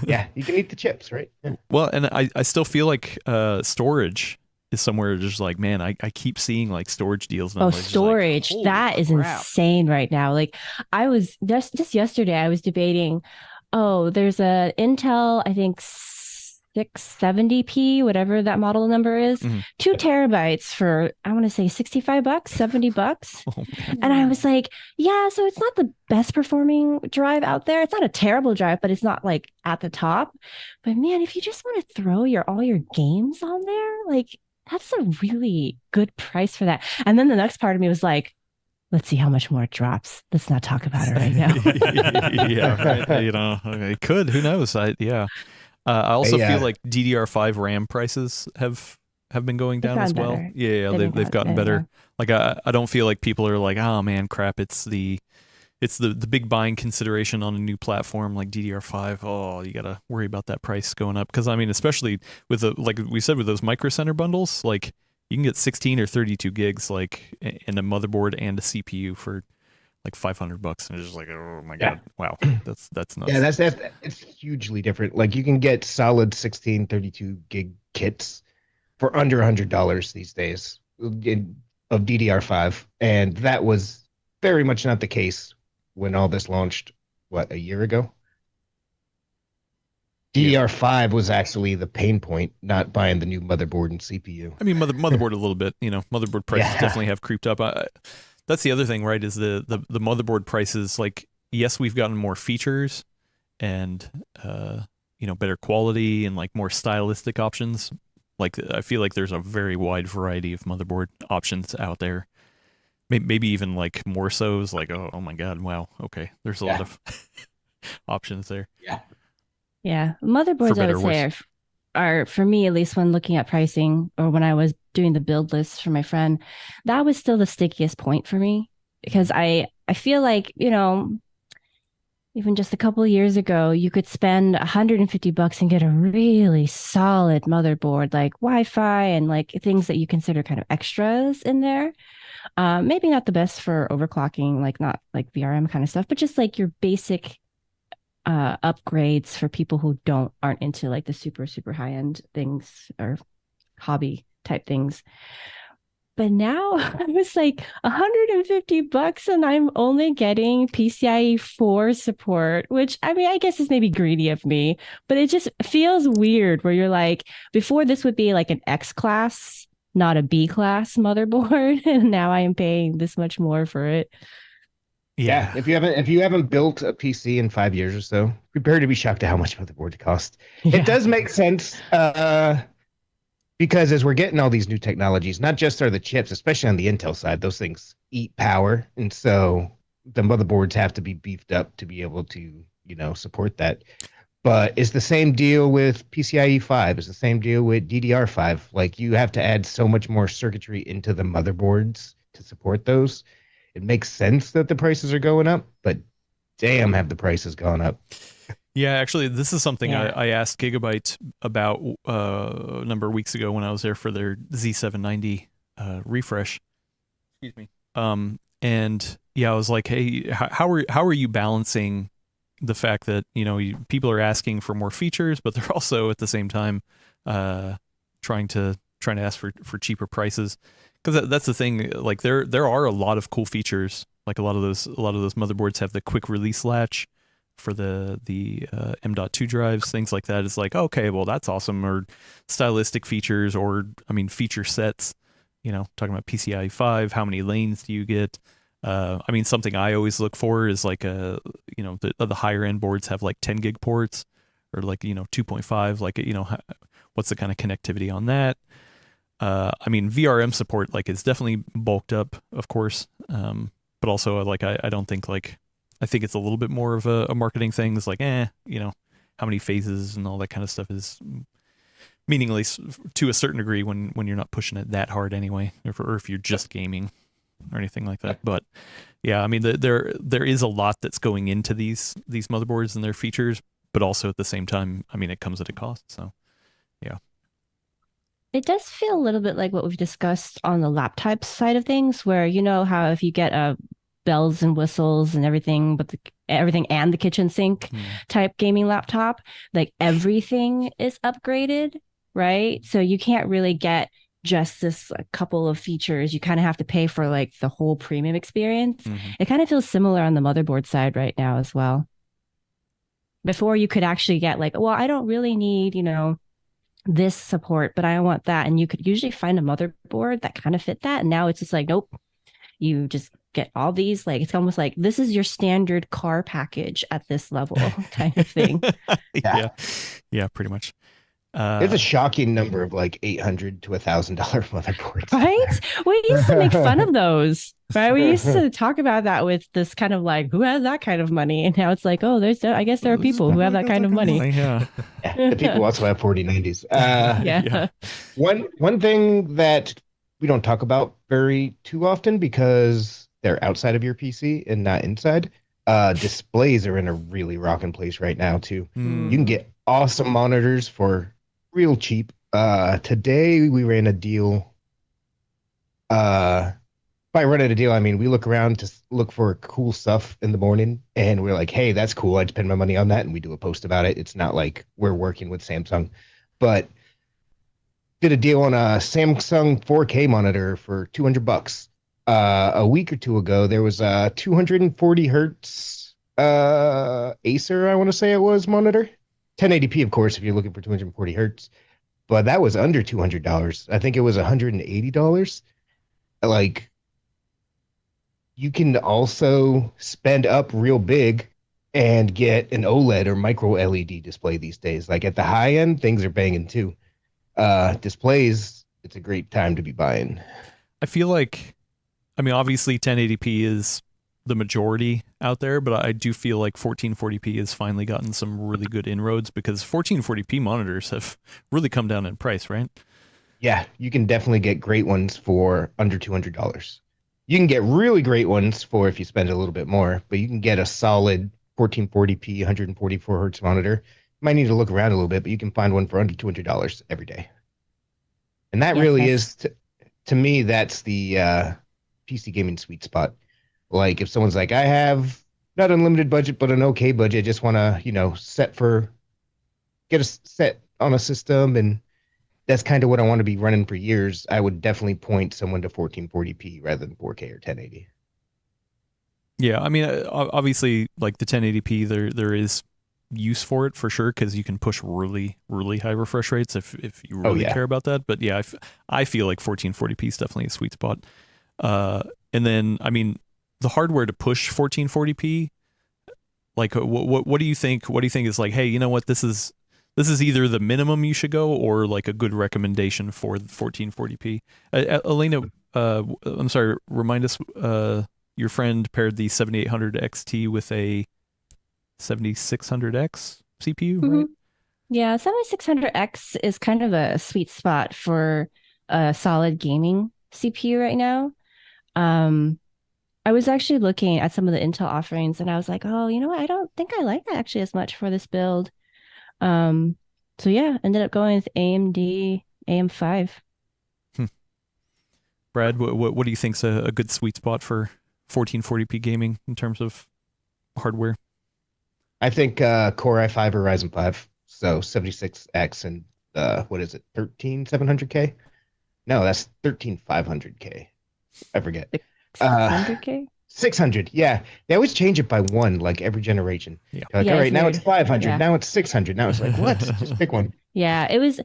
Yeah, you can eat the chips, right? Yeah. Well, and I still feel like storage is somewhere just like, man, I keep seeing like storage deals. And storage. Like, that is crap. insane right now. Like I was just yesterday, I was debating, there's a Intel, I think 670p, whatever that model number is, 2 terabytes for, I want to say $65, $70. Oh, and I was like, yeah, so it's not the best performing drive out there. It's not a terrible drive, but it's not like at the top. But man, if you just want to throw all your games on there, like that's a really good price for that. And then the next part of me was like, let's see how much more it drops. Let's not talk about it right now. Yeah, right. You know, it could. Who knows? I also feel like DDR5 RAM prices have been going down as well. Better. Yeah, they've gotten better. Like I don't feel like people are like, oh man, crap, it's the big buying consideration on a new platform like DDR5. Oh, you got to worry about that price going up. Because, I mean, especially with like we said, with those Micro Center bundles, like you can get 16 or 32 gigs like in a motherboard and a CPU for like $500. And it's just like, oh my God, wow, that's nuts. Yeah, it's hugely different. Like you can get solid 16, 32 gig kits for under $100 these days of DDR5. And that was very much not the case when all this launched, a year ago? DDR5 was actually the pain point, not buying the new motherboard and CPU. I mean, motherboard a little bit, motherboard prices definitely have creeped up. That's the other thing, right, is the motherboard prices, like, yes, we've gotten more features and, better quality and, like, more stylistic options. Like, I feel like there's a very wide variety of motherboard options out there. Maybe even like more so's like, oh my God, wow, okay, there's a lot of options there. Yeah, motherboards I would say are for me, at least when looking at pricing or when I was doing the build list for my friend, that was still the stickiest point for me, because I feel like, even just a couple of years ago, you could spend $150 and get a really solid motherboard, like Wi-Fi and like things that you consider kind of extras in there. Maybe not the best for overclocking, like not like VRM kind of stuff, but just like your basic upgrades for people who aren't into like the super, super high end things or hobby type things. But now I was like $150 and I'm only getting PCIe 4 support, which I mean, I guess is maybe greedy of me, but it just feels weird where you're like, before this would be like an X class, not a B class motherboard, and now I am paying this much more for it. Yeah, if you haven't built a PC in 5 years or so, prepare to be shocked at how much motherboard costs. It does make sense because as we're getting all these new technologies, not just are the chips, especially on the Intel side, those things eat power, and so the motherboards have to be beefed up to be able to support that. But it's the same deal with PCIe 5. It's the same deal with DDR5. Like you have to add so much more circuitry into the motherboards to support those. It makes sense that the prices are going up, but damn, have the prices gone up. Yeah, actually, this is something Yeah. I asked Gigabyte about a number of weeks ago when I was there for their Z790 refresh. Excuse me. And yeah, I was like, hey, how are you balancing the fact that people are asking for more features, but they're also at the same time trying to ask for cheaper prices? Because that's the thing. Like there are a lot of cool features. Like a lot of those motherboards have the quick release latch for the M.2 drives, things like that. It's like, okay, well, that's awesome. Or stylistic features, or I mean, feature sets. Talking about PCIe 5, how many lanes do you get? I mean, something I always look for is like the higher end boards have like 10 gig ports, or like 2.5. Like what's the kind of connectivity on that? I mean, VRM support like is definitely bulked up, of course, but also like I don't think like. I think it's a little bit more of a marketing thing. It's like, how many phases and all that kind of stuff is meaningless to a certain degree when you're not pushing it that hard anyway, or if you're just gaming or anything like that. But yeah, I mean, there is a lot that's going into these motherboards and their features, but also at the same time, I mean, it comes at a cost. So yeah. It does feel a little bit like what we've discussed on the laptop side of things, where you know how if you get a bells and whistles and everything, but everything and the kitchen sink type gaming laptop, like everything is upgraded, right? So you can't really get just this couple of features. You kind of have to pay for like the whole premium experience. It kind of feels similar on the motherboard side right now as well. Before you could actually get like, well, I don't really need, this support, but I want that. And you could usually find a motherboard that kind of fit that. And now it's just like, nope, you just get all these, like, it's almost like this is your standard car package at this level kind of thing. Yeah, pretty much. There's a shocking number of like $800 to $1,000 motherboards. Right? We used to make fun of those, right? We used to talk about that with this kind of like, who has that kind of money? And now it's like, oh, I guess there are people who have that kind of money. Yeah. The people also have 4090s. Yeah. One thing that we don't talk about very too often because they're outside of your PC and not inside. Displays are in a really rocking place right now too. You can get awesome monitors for real cheap. Today we ran a deal. By running a deal, I mean we look around to look for cool stuff in the morning, and we're like, "Hey, that's cool. I'd spend my money on that," and we do a post about it. It's not like we're working with Samsung, but did a deal on a Samsung 4K monitor for $200. A week or two ago, there was a 240 hertz Acer, I want to say it was, monitor. 1080p, of course, if you're looking for 240 hertz. But that was under $200. I think it was $180. Like, you can also spend up real big and get an OLED or micro LED display these days. Like, at the high end, things are banging too. Displays, it's a great time to be buying. I feel like, I mean, obviously 1080p is the majority out there, but I do feel like 1440p has finally gotten some really good inroads because 1440p monitors have really come down in price, right? Yeah, you can definitely get great ones for under $200. You can get really great ones for if you spend a little bit more, but you can get a solid 1440p, 144 hertz monitor. You might need to look around a little bit, but you can find one for under $200 every day. And that really is, to me, that's the PC gaming sweet spot. Like if someone's like, I have not unlimited budget, but an okay budget, just want to, get a set on a system, and that's kind of what I want to be running for years. I would definitely point someone to 1440p rather than 4K or 1080. Yeah, I mean, obviously, like the 1080p, there is use for it for sure because you can push really, really high refresh rates if you really care about that. But yeah, I feel like 1440p is definitely a sweet spot. And then, I mean, the hardware to push 1440p, like what do you think? What do you think is like, hey, you know what, this is either the minimum you should go or like a good recommendation for 1440p? Elena, I'm sorry, remind us, your friend paired the 7800 XT with a 7600X CPU, right? Yeah, 7600X is kind of a sweet spot for a solid gaming CPU right now. I was actually looking at some of the Intel offerings and I was like, oh, you know what? I don't think I like that actually as much for this build. Um, so yeah, ended up going with AMD AM5. Brad, what do you think's a good sweet spot for 1440p gaming in terms of hardware? I think Core i5 or Ryzen 5. So 76X and what is it? 13700K? No, that's 13500K. I forget. 600K? 600. Yeah. They always change it by one like every generation. Yeah. Like, Yeah, all right, it's now weird. it's 500. Yeah. Now it's 600. Now it's like, what? Just pick one. Yeah, it was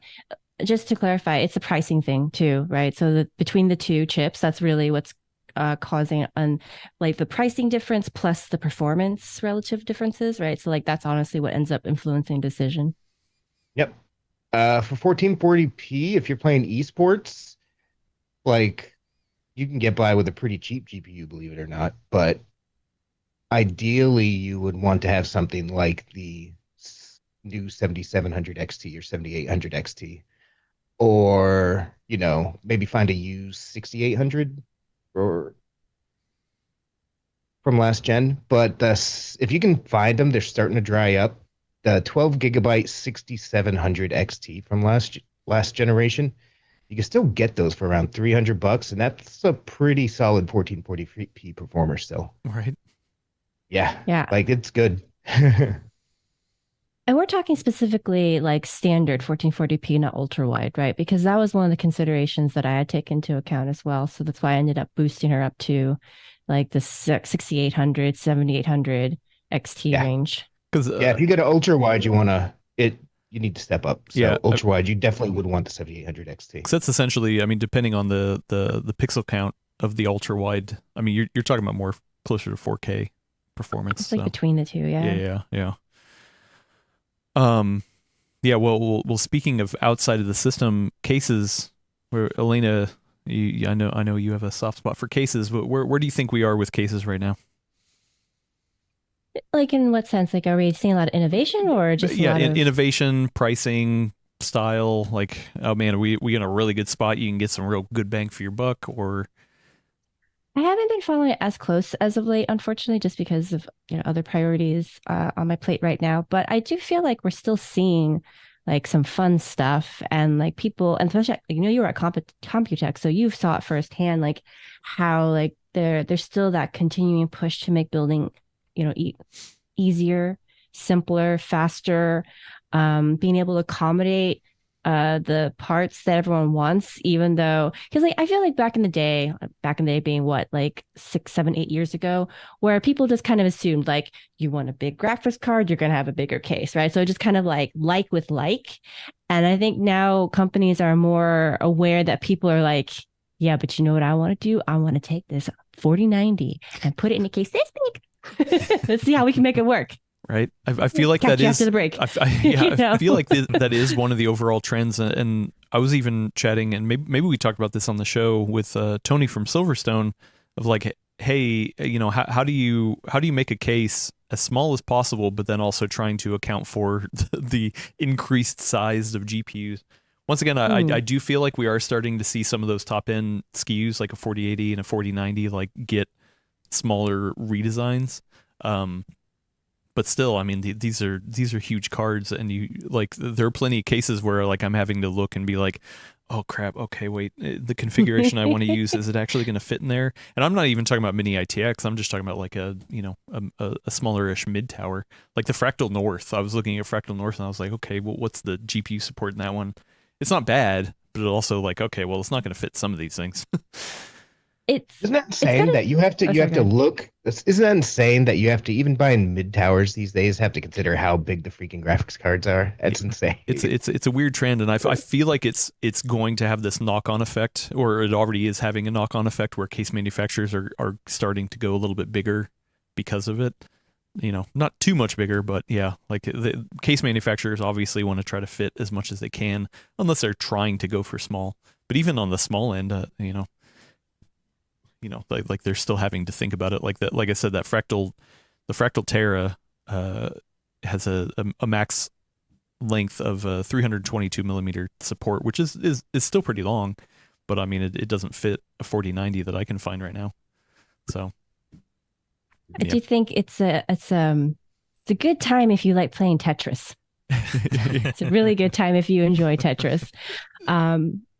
just to clarify, it's a pricing thing too, right? So between the two chips, that's really what's causing like the pricing difference plus the performance relative differences, right? So like that's honestly what ends up influencing decision. Yep. For 1440p, if you're playing esports, like you can get by with a pretty cheap GPU, believe it or not. But ideally, you would want to have something like the new 7700 XT or 7800 XT, or maybe find a used 6800 or from last gen. But if you can find them, they're starting to dry up. The 12 gigabyte 6700 XT from last generation, you can still get those for around $300, and that's a pretty solid 1440p performer still. Right. Yeah, Yeah. like it's good. And we're talking specifically like standard 1440p, not ultra wide, right? Because that was one of the considerations that I had taken into account as well. So that's why I ended up boosting her up to like the 6800, 7800 XT range. Because yeah, if you get an ultra wide, you need to step up. So Yeah, ultra wide, you definitely would want the 7800 XT. that's essentially, I mean, depending on the pixel count of the ultra wide, I mean, you're talking about more closer to 4K performance. It's like between the two, yeah. Yeah. Yeah. Well. Speaking of outside of the system cases, where Elena, I know you have a soft spot for cases, but where do you think we are with cases right now? Like in what sense? Like, are we seeing a lot of innovation or just a lot of... innovation, pricing, style? Like, oh man, are we in a really good spot? You can get some real good bang for your buck, or I haven't been following it as close as of late, unfortunately, just because of other priorities on my plate right now. But I do feel like we're still seeing like some fun stuff and like people, and especially you were at Computex, so you saw it firsthand, like how like there's still that continuing push to make building easier, simpler, faster, being able to accommodate the parts that everyone wants, even though, because like I feel like back in the day being what, like 6, 7, 8 years ago, where people just kind of assumed like you want a big graphics card, you're gonna have a bigger case, right? So just kind of like with like. And I think now companies are more aware that people are like, yeah, but you know what I want to do? I want to take this 4090 and put it in a case this big. Let's see how we can make it work. right? I feel like Catch that you is after the break. I feel like that is one of the overall trends. And I was even chatting, and maybe we talked about this on the show with Tony from Silverstone, of like, hey, how do you make a case as small as possible, but then also trying to account for the increased size of GPUs. Once again, I do feel like we are starting to see some of those top end SKUs like a 4080 and a 4090 like get smaller redesigns. But still, I mean, these are huge cards, and there are plenty of cases where like I'm having to look and be like, oh crap, okay, wait, the configuration I want to use, is it actually going to fit in there? And I'm not even talking about mini ITX. I'm just talking about like a smaller-ish mid tower, like the Fractal North. I was looking at Fractal North and I was like, okay, well, what's the GPU support in that one? It's not bad, but it also like, okay, well, it's not going to fit some of these things. Isn't that insane that you have to look? Isn't that insane that you have to, even buying mid towers these days, have to consider how big the freaking graphics cards are? That's insane. It's a weird trend, and I feel like it's going to have this knock-on effect, or it already is having a knock-on effect, where case manufacturers are starting to go a little bit bigger because of it. Not too much bigger, but yeah, like the case manufacturers obviously want to try to fit as much as they can, unless they're trying to go for small. But even on the small end, like they're still having to think about it. Like that, like I said, the Fractal Terra has a max length of 322 millimeter support, which is still pretty long, but I mean it doesn't fit a 4090 that I can find right now. So I do think it's a good time if you like playing Tetris. It's a really good time if you enjoy Tetris.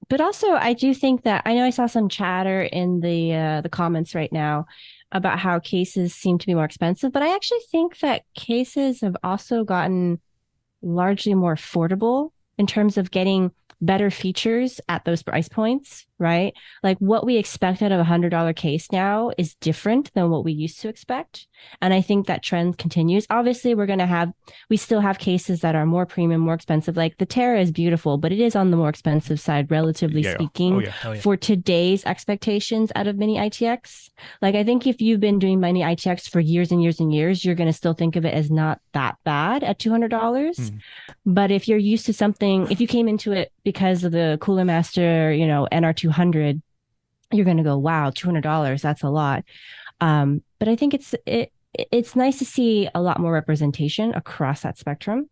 But also, I do think that I know I saw some chatter in the comments right now about how cases seem to be more expensive, but I actually think that cases have also gotten largely more affordable in terms of getting better features at those price points, right? Like what we expect out of $100 case now is different than what we used to expect. And I think that trend continues. Obviously, we still have cases that are more premium, more expensive. Like the Terra is beautiful, but it is on the more expensive side, relatively speaking, for today's expectations out of Mini ITX. Like I think if you've been doing Mini ITX for years and years and years, you're going to still think of it as not that bad at $200. But if you're used to something, if you came into it because of the Cooler Master, NR200, you're going to go, wow, $200, that's a lot. But I think it's nice to see a lot more representation across that spectrum,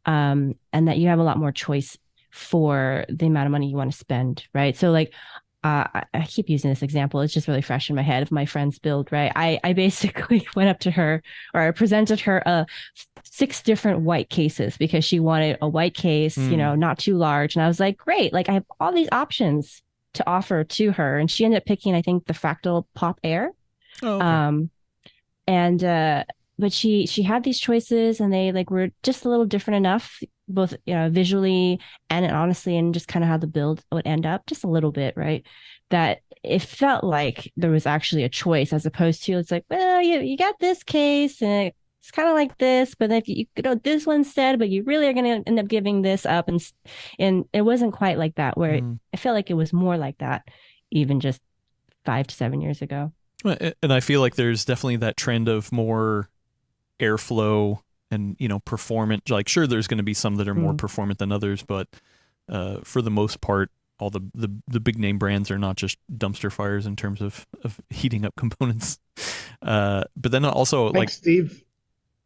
and that you have a lot more choice for the amount of money you want to spend, right? So like, I keep using this example. It's just really fresh in my head of my friend's build, right? I basically went up to her, or I presented her 6 different white cases because she wanted a white case, not too large. And I was like, great. Like I have all these options to offer to her. And she ended up picking, I think, the Fractal Pop Air. Oh, okay. But she had these choices, and they like were just a little different enough, both visually and honestly, and just kind of how the build would end up, just a little bit, right? That it felt like there was actually a choice, as opposed to it's like, well, you got this case, and it's kind of like this, but if you this one instead, but you really are going to end up giving this up, and it wasn't quite like that. Where I felt like it was more like that, even just 5 to 7 years ago. And I feel like there's definitely that trend of more airflow and performant. Like sure, there's going to be some that are more performant than others, but for the most part, all the big name brands are not just dumpster fires in terms of heating up components. But then also, thanks, Steve.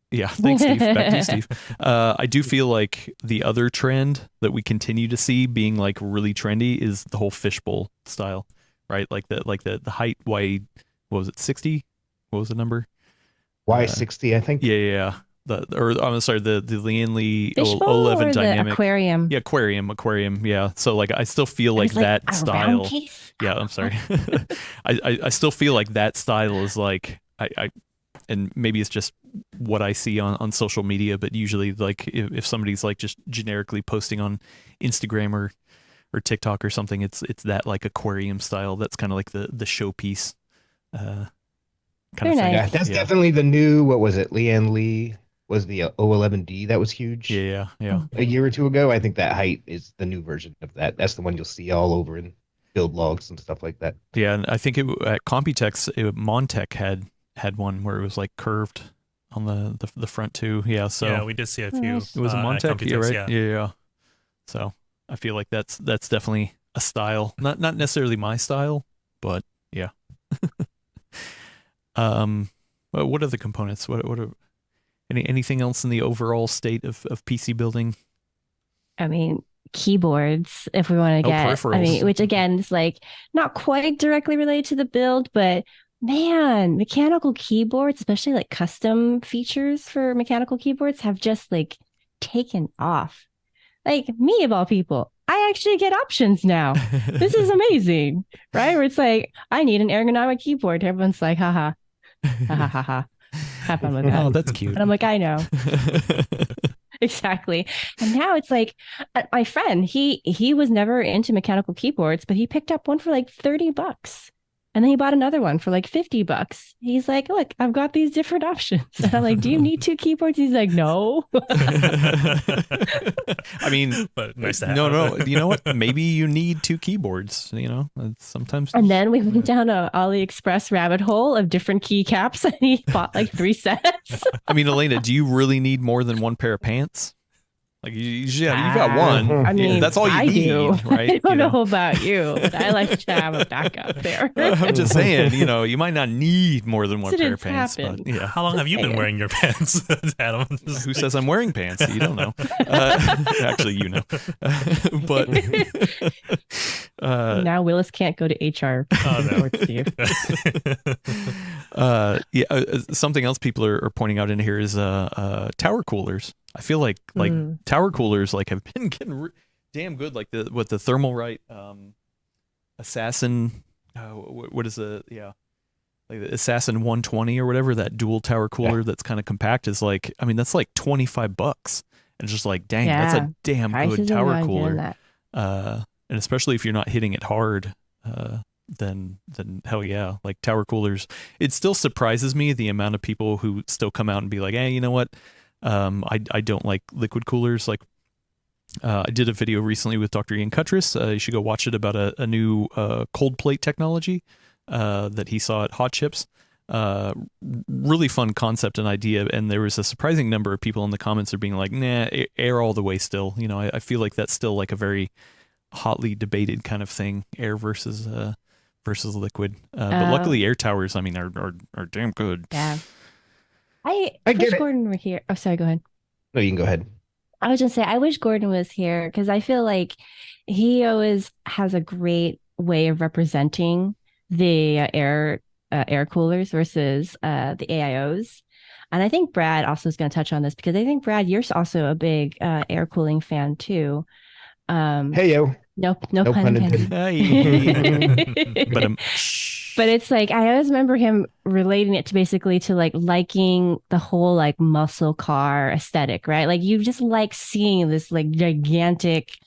Yeah, thanks, Steve. Back to you, Steve. I do feel like the other trend that we continue to see being like really trendy is the whole fishbowl style, right? Like the height wide. What was it, 60? What was the number? Y60, I think. Yeah. I'm sorry, the Lian Li Fishbowl 11 or dynamic. The aquarium. Yeah, aquarium. Yeah. So like I still feel like that style. Yeah, I'm sorry. I still feel like that style is like I and maybe it's just what I see on social media, but usually like if somebody's like just generically posting on Instagram or TikTok or something, it's that like aquarium style. That's kind of like the showpiece. Kind of nice. Yeah, that's definitely the new. What was it? Lian Li was the O11D that was huge. Yeah. A year or two ago, I think that height is the new version of that. That's the one you'll see all over in build logs and stuff like that. Yeah, and I think at Computex, Montech had one where it was like curved on the front too. Yeah, so yeah, we did see a few. It was a Montech, yeah, right? Yeah. So I feel like that's definitely a style, not necessarily my style, but yeah. What are the components? What are anything else in the overall state of PC building? I mean, keyboards, if we want to get, peripherals. which again is like not quite directly related to the build, but man, mechanical keyboards, especially like custom features for mechanical keyboards, have just like taken off. Like me of all people, I actually get options now. This is amazing, right? Where it's like, I need an ergonomic keyboard. Everyone's like, haha, ha ha ha ha. Have fun with that. Oh, that's cute. And I'm like, I know. Exactly. And now it's like my friend, he was never into mechanical keyboards, but he picked up one for like $30. And then he bought another one for like $50. He's like, look, I've got these different options. And I'm like, do you need 2 keyboards? He's like, no. I mean, but nice to have. No. You know what? Maybe you need 2 keyboards, sometimes. And then we went down a AliExpress rabbit hole of different keycaps, and he bought like 3 sets. I mean, Elena, do you really need more than 1 pair of pants? Like you've got one. I mean, that's all you I need, do. right? I don't know about you, but I like to have a backup there. I'm just saying, you might not need more than 1 pair of pants. But yeah. How long have you been wearing your pants, Adam? Who says I'm wearing pants? You don't know. Actually, you know. But Now Willis can't go to HR Oh, no. reports to you. Something else people are pointing out in here is tower coolers. I feel like Mm. tower coolers like have been getting damn good. Like the Thermalright Assassin. What is the like the Assassin 120 or whatever, that dual tower cooler that's kind of compact is like, I mean, that's like $25. And it's just like, dang, that's Yeah. a damn Prices good are tower not cooler. doing that. And especially if you're not hitting it hard, then hell yeah, like tower coolers. It still surprises me the amount of people who still come out and be like, hey, you know what? I don't like liquid coolers. Like I did a video recently with Dr. Ian Cutress. You should go watch it about a new cold plate technology that he saw at Hot Chips. Really fun concept and idea, and there was a surprising number of people in the comments that are being like, nah, air all the way still. You know, I feel like that's still like a very hotly debated kind of thing, air versus liquid. But luckily air towers, I mean, are damn good. Yeah. I get wish it. Gordon were here. Oh, sorry, go ahead. No, you can go ahead. I was just saying, I wish Gordon was here because I feel like he always has a great way of representing the air coolers versus the AIOs. And I think Brad also is going to touch on this because I think, Brad, you're also a big air cooling fan too. Hey, yo. No No pun pun intended. But But it's like I always remember him relating it to basically to like liking the whole like muscle car aesthetic, right? Like you just like seeing this like gigantic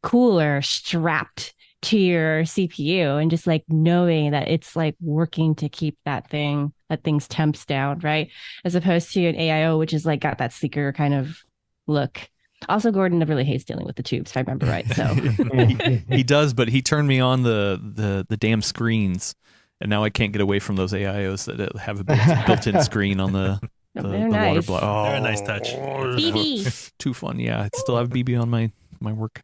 cooler strapped to your CPU and just like knowing that it's like working to keep that thing's temps down, right? As opposed to an AIO, which is like got that sleeker kind of look. Also, Gordon really hates dealing with the tubes, if I remember right. So he does, but he turned me on the damn screens, and now I can't get away from those AIOs that have a built-in screen on the they're water nice. block. They're a nice touch. BB. Too fun. Yeah, I still have BB on my work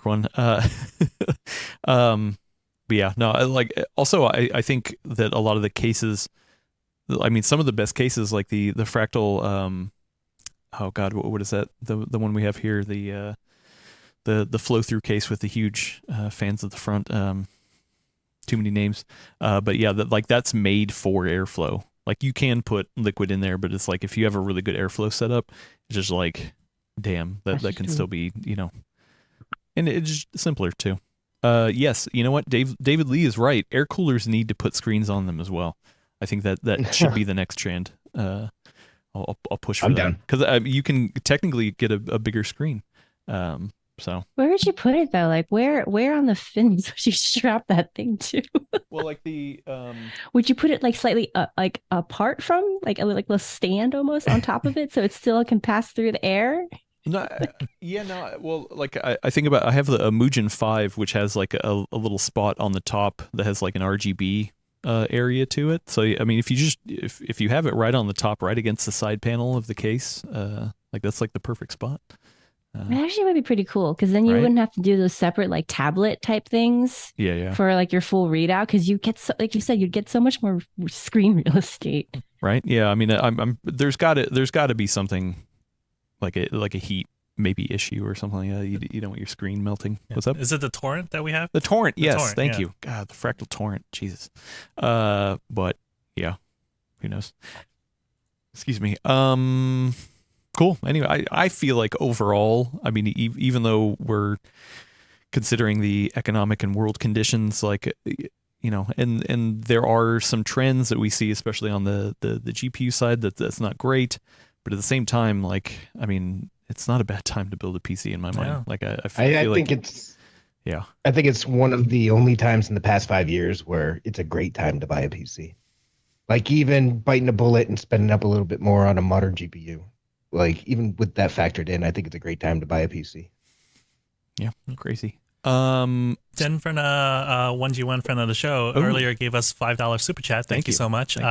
one. But yeah, no, also I think that a lot of the cases, I mean, some of the best cases like the Fractal, oh God, what is that? The one we have here, the flow through case with the huge fans at the front. Too many names, but yeah, that's made for airflow. Like you can put liquid in there, but it's like if you have a really good airflow setup, it's just like, damn, that can still be, you know, and it's just simpler too. Yes, you know what, David Lee is right. Air coolers need to put screens on them as well. I think that should be the next trend. I'll push for I'm that down. because you can technically get a bigger screen. So Where would you put it though? Like where on the fins would you strap that thing to? well, like the Would you put it like slightly like apart from like a stand almost on top of it so it still can pass through the air? no, yeah, no. Well, like I think about, I have a Mugen 5, which has like a little spot on the top that has like an RGB area to it. So I mean, if you have it right on the top, right against the side panel of the case, like that's like the perfect spot. It actually would be pretty cool because then you Right? wouldn't have to do those separate like tablet type things Yeah. for like your full readout because you get like you said, you'd get so much more screen real estate. Right. Yeah. I mean, there's got to be something like a heat maybe issue or something like that. You don't want your screen melting. Yeah. What's up? Is it the torrent that we have? The torrent. The Yes. torrent, Thank yeah. you. God, the Fractal torrent. Jesus. But yeah, who knows? Excuse me. Cool. Anyway, I feel like overall, I mean, even though we're considering the economic and world conditions, like, you know, and there are some trends that we see, especially on the GPU side, that's not great. But at the same time, like, I mean, it's not a bad time to build a PC in my mind. Yeah. Like, I I feel think like, it's yeah. I think it's one of the only times in the past 5 years where it's a great time to buy a PC. Like even biting a bullet and spending up a little bit more on a modern GPU. Like even with that factored in, I think it's a great time to buy a PC. Yeah, crazy. Jen from 1G1 friend of the show Ooh. earlier gave us $5 super chat. Thank you so much. Thank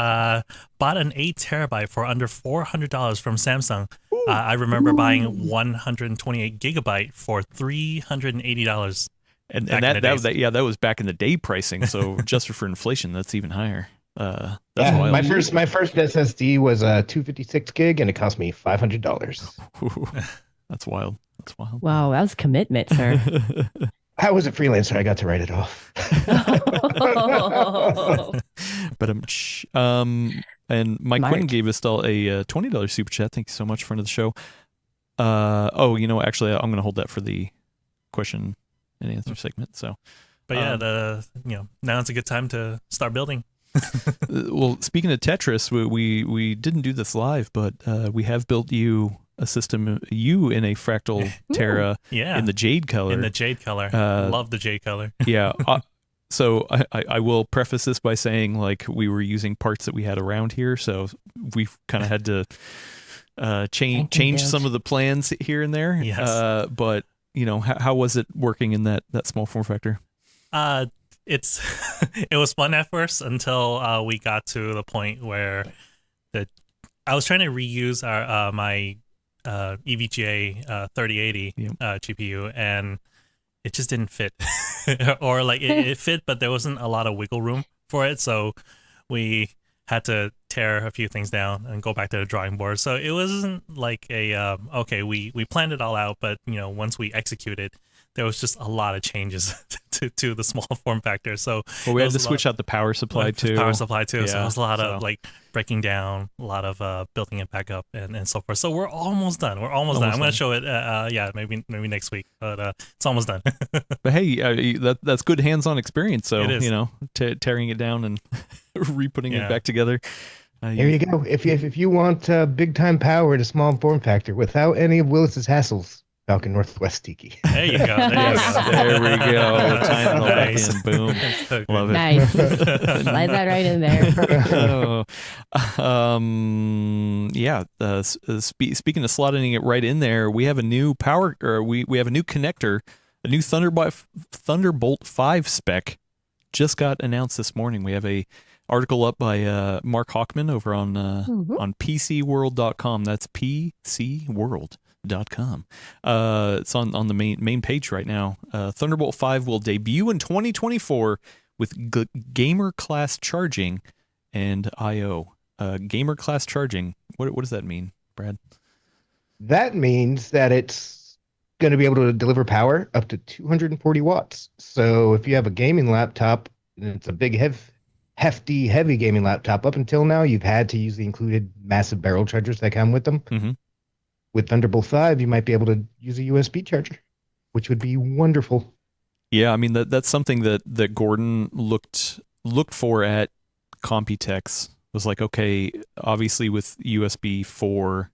Bought an 8 terabyte for under $400 from Samsung. I remember buying 128 gigabyte for $380. And Back in that the days. that was back in the day pricing. So adjusted for inflation, that's even higher. That's Yeah, wild. my first SSD was a 256 gig and it cost me $500. That's wild. That's wild. Wow, that was commitment, sir. I was a freelancer. I got to write it off. But and Mike Smart. Quinn gave us all a $20 super chat. Thank you so much, friend of the show. Actually, I'm going to hold that for the question and answer segment. So, But yeah, now it's a good time to start building. well, speaking of Tetris, we didn't do this live, but we have built you a system, you in a fractal Terra Yeah, in the jade color. in the jade color. Love the jade color. Yeah. So I will preface this by saying, like, we were using parts that we had around here, so we've kind of had to change some of the plans here and there. Yes. But how was it working in that small form factor? It's it was fun at first until we got to the point where I was trying to reuse our my EVGA 3080 GPU, and it just didn't fit. Or like it fit, but there wasn't a lot of wiggle room for it, so we had to tear a few things down and go back to the drawing board. So it wasn't like a okay, we planned it all out, but once we executed, there was just a lot of changes to the small form factor. So we had to switch out the power supply too. Power supply too. So Yeah, it was a lot of like breaking down, a lot of building it back up and so forth. So we're almost done. We're almost done. I'm going to show it. Maybe next week, but it's almost done. But hey, that's good hands-on experience. So It is. tearing it down and re-putting it back together. There you go. If you want big time power at a small form factor without any of Willis's hassles, Falcon Northwest Tiki. There you go. There we go. Tying it all back Nice. in. Boom. Love it. Nice. Slide that right in there. Speaking of slotting it right in there, we have a new we have a new connector, a new Thunderbolt 5 spec just got announced this morning. We have a article up by Mark Hockman over on PCWorld.com. That's PCWorld.com. It's on the main page right now. Thunderbolt 5 will debut in 2024 with gamer class charging and I/O. Gamer class charging. What does that mean, Brad? That means that it's going to be able to deliver power up to 240 watts. So if you have a gaming laptop, and it's a big, hefty, heavy gaming laptop, up until now, you've had to use the included massive barrel chargers that come with them. Mm-hmm. With Thunderbolt 5, you might be able to use a USB charger, which would be wonderful. Yeah, I mean that's something that Gordon looked for at Computex. Was like, okay, obviously with USB 4,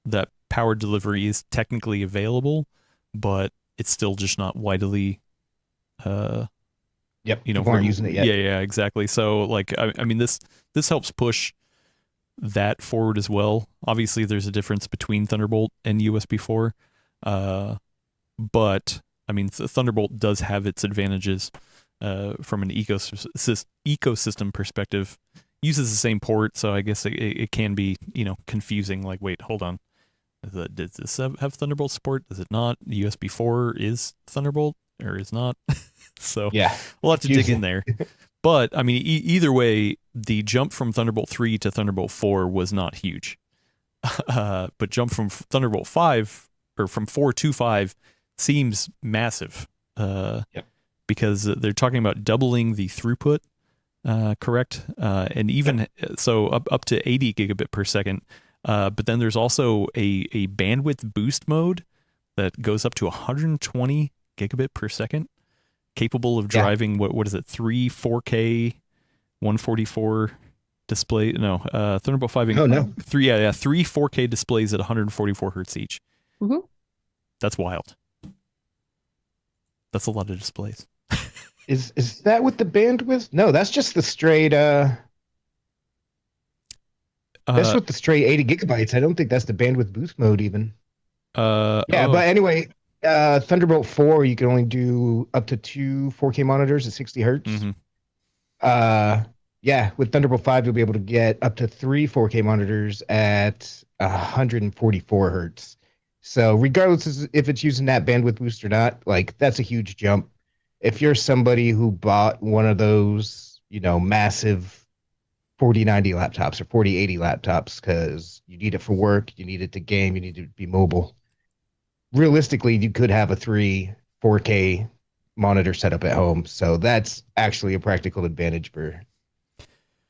that power delivery is technically available, but it's still just not widely People aren't using it yet. Yeah, exactly. So like I mean this helps push that forward as well. Obviously there's a difference between Thunderbolt and USB 4. But I mean Thunderbolt does have its advantages from an ecosystem perspective. Uses the same port, so I guess it can be, confusing. Like, wait, hold on. Does this have Thunderbolt support? Does it not? USB 4 is Thunderbolt or is not? So yeah, we'll have to dig in there. But I mean, either way, the jump from Thunderbolt 3 to Thunderbolt 4 was not huge. But jump from Thunderbolt 5 or from 4 to 5 seems massive. Because they're talking about doubling the throughput. Correct. And even so up to 80 gigabit per second. But then there's also a bandwidth boost mode that goes up to 120 gigabit per second, capable of driving what is it, 3 4K 144 display. No, Thunderbolt 5. Three 4K displays at 144 hertz each. Mm-hmm. That's wild. That's a lot of displays. Is that with the bandwidth? No, that's just the straight that's with the straight 80 gigabytes. I don't think that's the bandwidth boost mode even. But anyway, Thunderbolt 4, you can only do up to 2 4K monitors at 60 hertz. Mm-hmm. With Thunderbolt 5, you'll be able to get up to 3 4K monitors at 144 hertz. So regardless if it's using that bandwidth boost or not, like that's a huge jump. If you're somebody who bought one of those, massive 4090 laptops or 4080 laptops because you need it for work, you need it to game, you need it to be mobile, realistically, you could have a 3 4K monitor setup at home. So that's actually a practical advantage for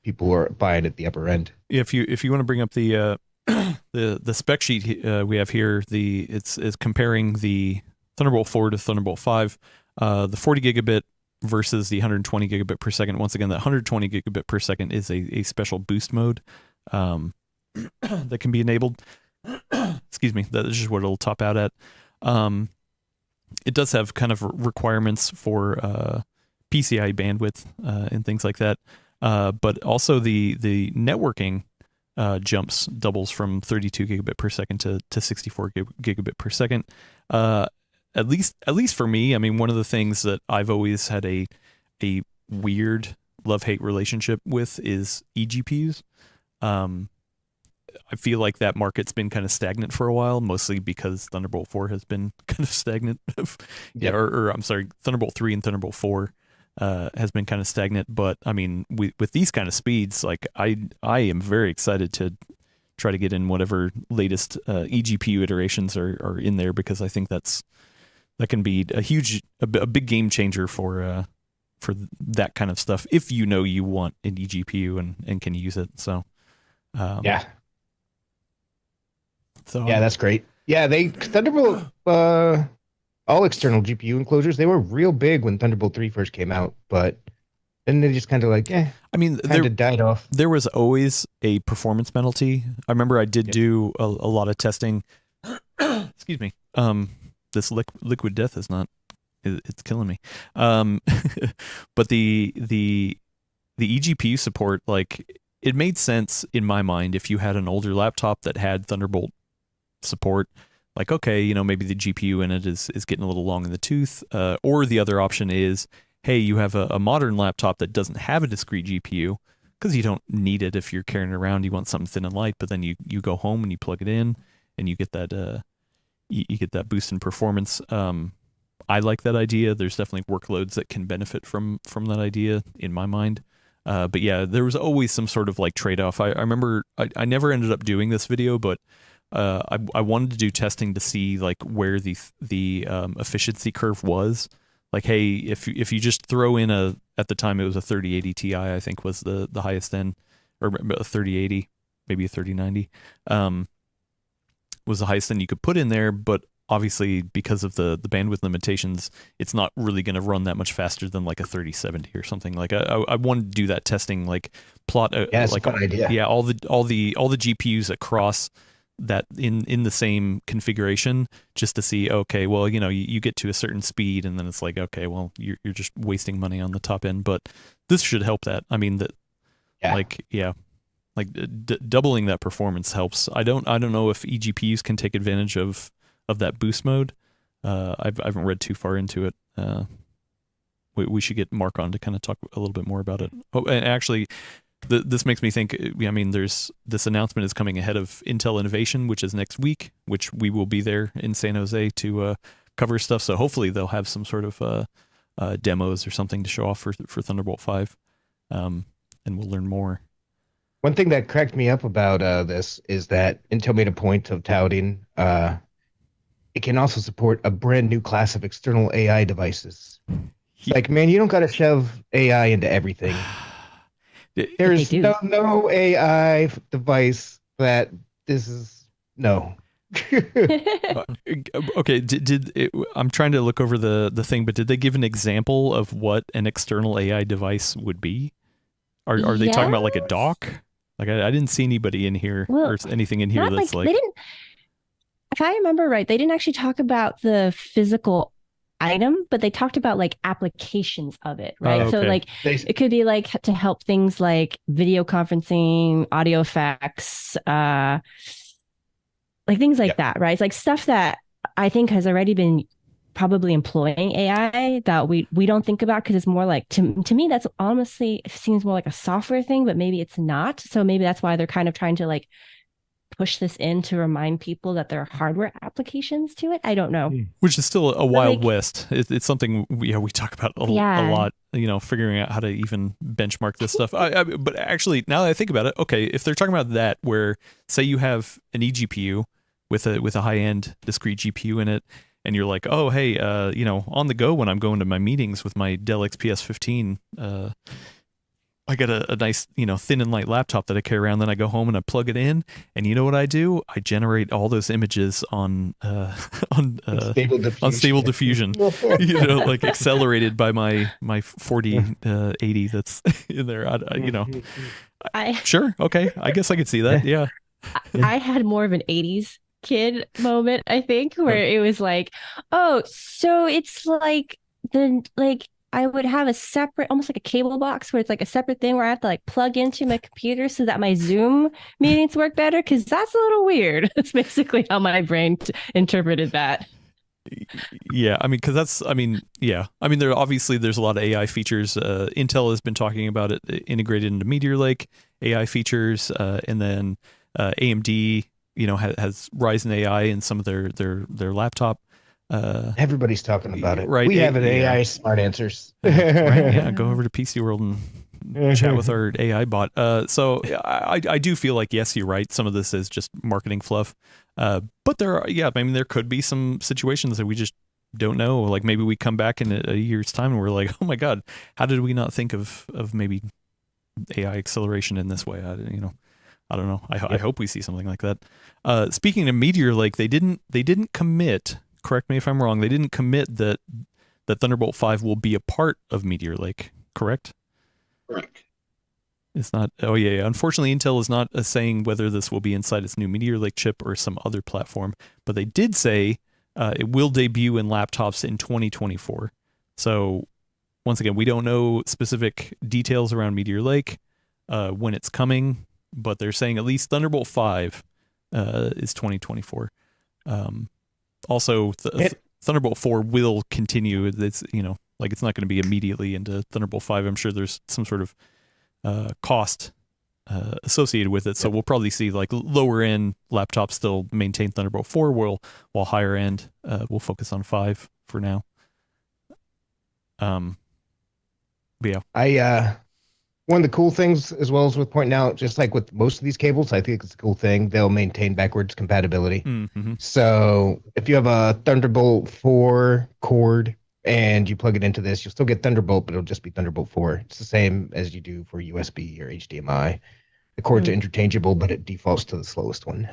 people who are buying at the upper end. If you want to bring up the the spec sheet we have here, it's comparing the Thunderbolt 4 to Thunderbolt 5, the 40 gigabit versus the 120 gigabit per second. Once again, that 120 gigabit per second is a special boost mode that can be enabled. Excuse me, that is just what it'll top out at. It does have kind of requirements for PCI bandwidth and things like that, but also the networking doubles from 32 gigabit per second to 64 gigabit per second. At least for me, I mean, one of the things that I've always had a weird love-hate relationship with is eGPUs. I feel like that market's been kind of stagnant for a while, mostly because Thunderbolt 4 has been kind of stagnant. Or I'm sorry, Thunderbolt 3 and Thunderbolt 4 has been kind of stagnant. But I mean, with these kind of speeds, like I am very excited to try to get in whatever latest eGPU iterations are in there, because I think that can be a big game changer for that kind of stuff, if you know you want an eGPU and can use it. So Yeah. So Yeah, that's great. Yeah, Thunderbolt all external GPU enclosures, they were real big when Thunderbolt 3 first came out, but then they just kind of like, I mean, kind of died off. There was always a performance penalty. I remember I did do a lot of testing. Excuse me. This liquid death is not. It's killing me. But the eGPU support, like, it made sense in my mind if you had an older laptop that had Thunderbolt support. Like, okay, you know, maybe the GPU in it is getting a little long in the tooth. Or the other option is, hey, you have a modern laptop that doesn't have a discrete GPU, because you don't need it if you're carrying it around. You want something thin and light, but then you go home and you plug it in and you get that you get that boost in performance. I like that idea. There's definitely workloads that can benefit from that idea in my mind. But yeah, there was always some sort of like trade-off. I remember I never ended up doing this video, but I wanted to do testing to see like where the efficiency curve was. Like, hey, if you just throw in at the time it was a 3080 Ti, I think was the highest end, or a 3080, maybe a 3090, was the highest end you could put in there. But obviously, because of the bandwidth limitations, it's not really going to run that much faster than like a 3070 or something. Like I wanted to do that testing, like plot It's like a fun idea. yeah, all the GPUs across that in the same configuration, just to see, okay, well, you know, you get to a certain speed and then it's like, okay, well, you're just wasting money on the top end. But this should help that. I mean, doubling that performance helps. I don't know if eGPUs can take advantage of that boost mode. I haven't read too far into it. We should get Mark on to kind of talk a little bit more about it. Oh, and actually, this makes me think, I mean, there's this announcement is coming ahead of Intel Innovation, which is next week, which we will be there in San Jose to cover stuff. So hopefully they'll have some sort of demos or something to show off for Thunderbolt 5, and we'll learn more. One thing that cracked me up about this is that Intel made a point of touting it can also support a brand new class of external AI devices. Like, man, you don't got to shove AI into everything. There's no AI device that this is no. Okay, I'm trying to look over the thing, but did they give an example of what an external AI device would be? Are they talking about like a dock? Like I didn't see anybody in here or anything in here that's like. They didn't. If I remember right, they didn't actually talk about the physical item, but they talked about like applications of it, right? Oh, okay. So like it could be like to help things like video conferencing, audio effects, like things like that, right? It's like stuff that I think has already been probably employing AI that we don't think about, because it's more like to me that's honestly, it seems more like a software thing, but maybe it's not. So maybe that's why they're kind of trying to like push this in to remind people that there are hardware applications to it. I don't know. Which is still a wild west. It's something we talk about a lot, you know, figuring out how to even benchmark this stuff. But actually, now that I think about it, okay, if they're talking about that, where say you have an eGPU with a high-end discrete GPU in it, and you're like, oh hey, on the go when I'm going to my meetings with my Dell XPS 15, I got a nice, thin and light laptop that I carry around. Then I go home and I plug it in, and you know what I do? I generate all those images on Unstable diffusion. Like accelerated by my 4080 that's in there. Sure, okay, I guess I could see that. Yeah, I had more of an 80s kid moment, I think, where it was like, oh, so it's like I would have a separate, almost like a cable box where it's like a separate thing where I have to like plug into my computer so that my Zoom meetings work better. Cause that's a little weird. That's basically how my brain interpreted that. Yeah. There's a lot of AI features. Intel has been talking about it integrated into Meteor Lake AI features. And then AMD, has Ryzen AI in some of their laptop. Everybody's talking about it. Right. We have an AI smart answers. Right. Yeah. Go over to PC World and chat with our AI bot. So I do feel like, yes, you're right. Some of this is just marketing fluff. But there could be some situations that we just don't know. Like maybe we come back in a year's time and we're like, oh my God, how did we not think of maybe AI acceleration in this way? I don't know. I hope we see something like that. Speaking of Meteor Lake, they didn't commit. Correct me if I'm wrong. They didn't commit that Thunderbolt 5 will be a part of Meteor Lake, correct? Correct. It's not. Oh yeah. Unfortunately, Intel is not saying whether this will be inside its new Meteor Lake chip or some other platform, but they did say it will debut in laptops in 2024. So once again, we don't know specific details around Meteor Lake, when it's coming, but they're saying at least Thunderbolt 5 is 2024. Also, Thunderbolt 4 will continue. It's it's not going to be immediately into Thunderbolt 5. I'm sure there's some sort of cost associated with it. So we'll probably see like lower end laptops still maintain Thunderbolt 4, while higher end will focus on 5 for now. But yeah. One of the cool things, as well as with pointing out, just like with most of these cables, I think it's a cool thing. They'll maintain backwards compatibility. Mm-hmm. So if you have a Thunderbolt 4 cord and you plug it into this, you'll still get Thunderbolt, but it'll just be Thunderbolt 4. It's the same as you do for USB or HDMI. The cords are interchangeable, but it defaults to the slowest one.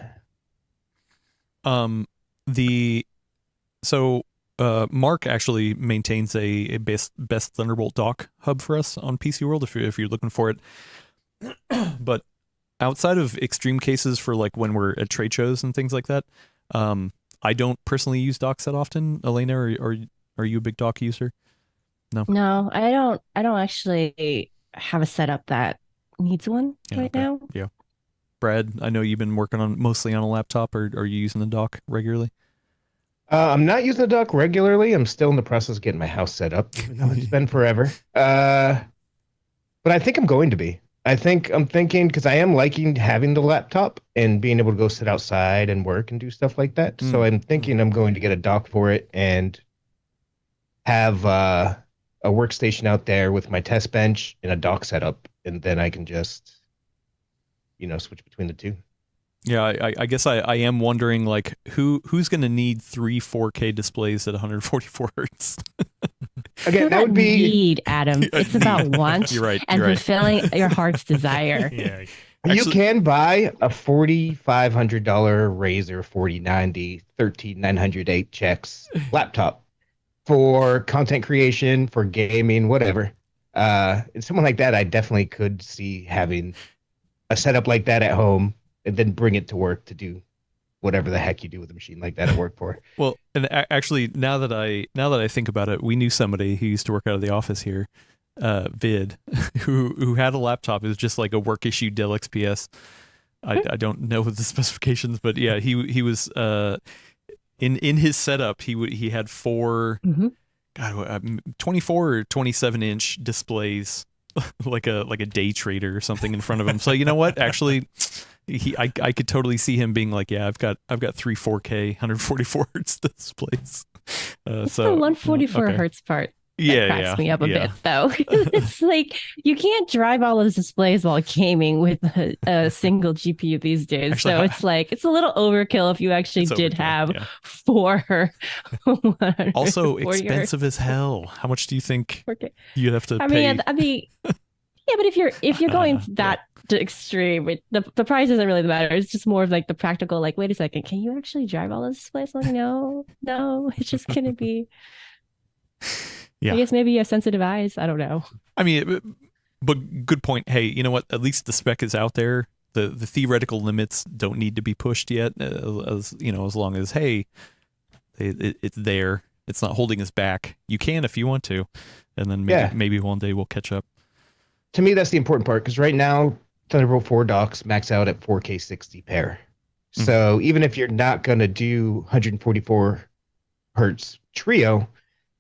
Mark actually maintains a best Thunderbolt dock hub for us on PC World if you're looking for it. But outside of extreme cases for like when we're at trade shows and things like that, I don't personally use docks that often. Elena, are you a big dock user? No, I don't actually have a setup that needs one now. Yeah. Brad, I know you've been working mostly on a laptop, or are you using the dock regularly? I'm not using the dock regularly. I'm still in the process of getting my house set up. It's been forever. But I think I'm going to be. I'm thinking, because I am liking having the laptop and being able to go sit outside and work and do stuff like that. So I'm thinking I'm going to get a dock for it and have a workstation out there with my test bench and a dock setup, and then I can just, switch between the two. Yeah, I guess I am wondering, like, who's going to need 3 4K displays at 144 hertz? Again, that would be need, Adam. It's about want and fulfilling your heart's desire. Yeah. You can buy a $4,500 Razer 4090 13908 laptop for content creation, for gaming, whatever. And someone like that, I definitely could see having a setup like that at home, and then bring it to work to do whatever the heck you do with a machine like that at work for. Well, and actually, now that I think about it, we knew somebody who used to work out of the office here, Vid, who had a laptop. It was just like a work issue Dell XPS. I don't know the specifications, but yeah, he was in his setup. He had 4, 24 or 27 inch displays, like a day trader or something in front of him. So you know what, actually. I could totally see him being like, yeah, I've got 3 4K 144 hertz displays. What's the 144 hertz part? Yeah, cracks me up a yeah. bit though. It's like you can't drive all those displays while gaming with a single GPU these days. Actually, So it's like it's a little overkill if you actually It's did overkill, have yeah. 440 Also hertz. expensive as hell. How much do you think 4K. you'd have to I pay? mean, yeah, but if you're going that extreme, the price isn't really the matter. It's just more of like the practical. Like, wait a second, can you actually drive all those displays? Like, no, it's just gonna be. Yeah. I guess maybe you have sensitive eyes. I don't know. I mean, but good point. Hey, you know what? At least the spec is out there. The theoretical limits don't need to be pushed yet. As you know, as long as hey, it's there. It's not holding us back. You can if you want to, and then maybe one day we'll catch up. To me, that's the important part because right now Thunderbolt 4 docks max out at 4K 60 pair. So even if you're not going to do 144 hertz trio,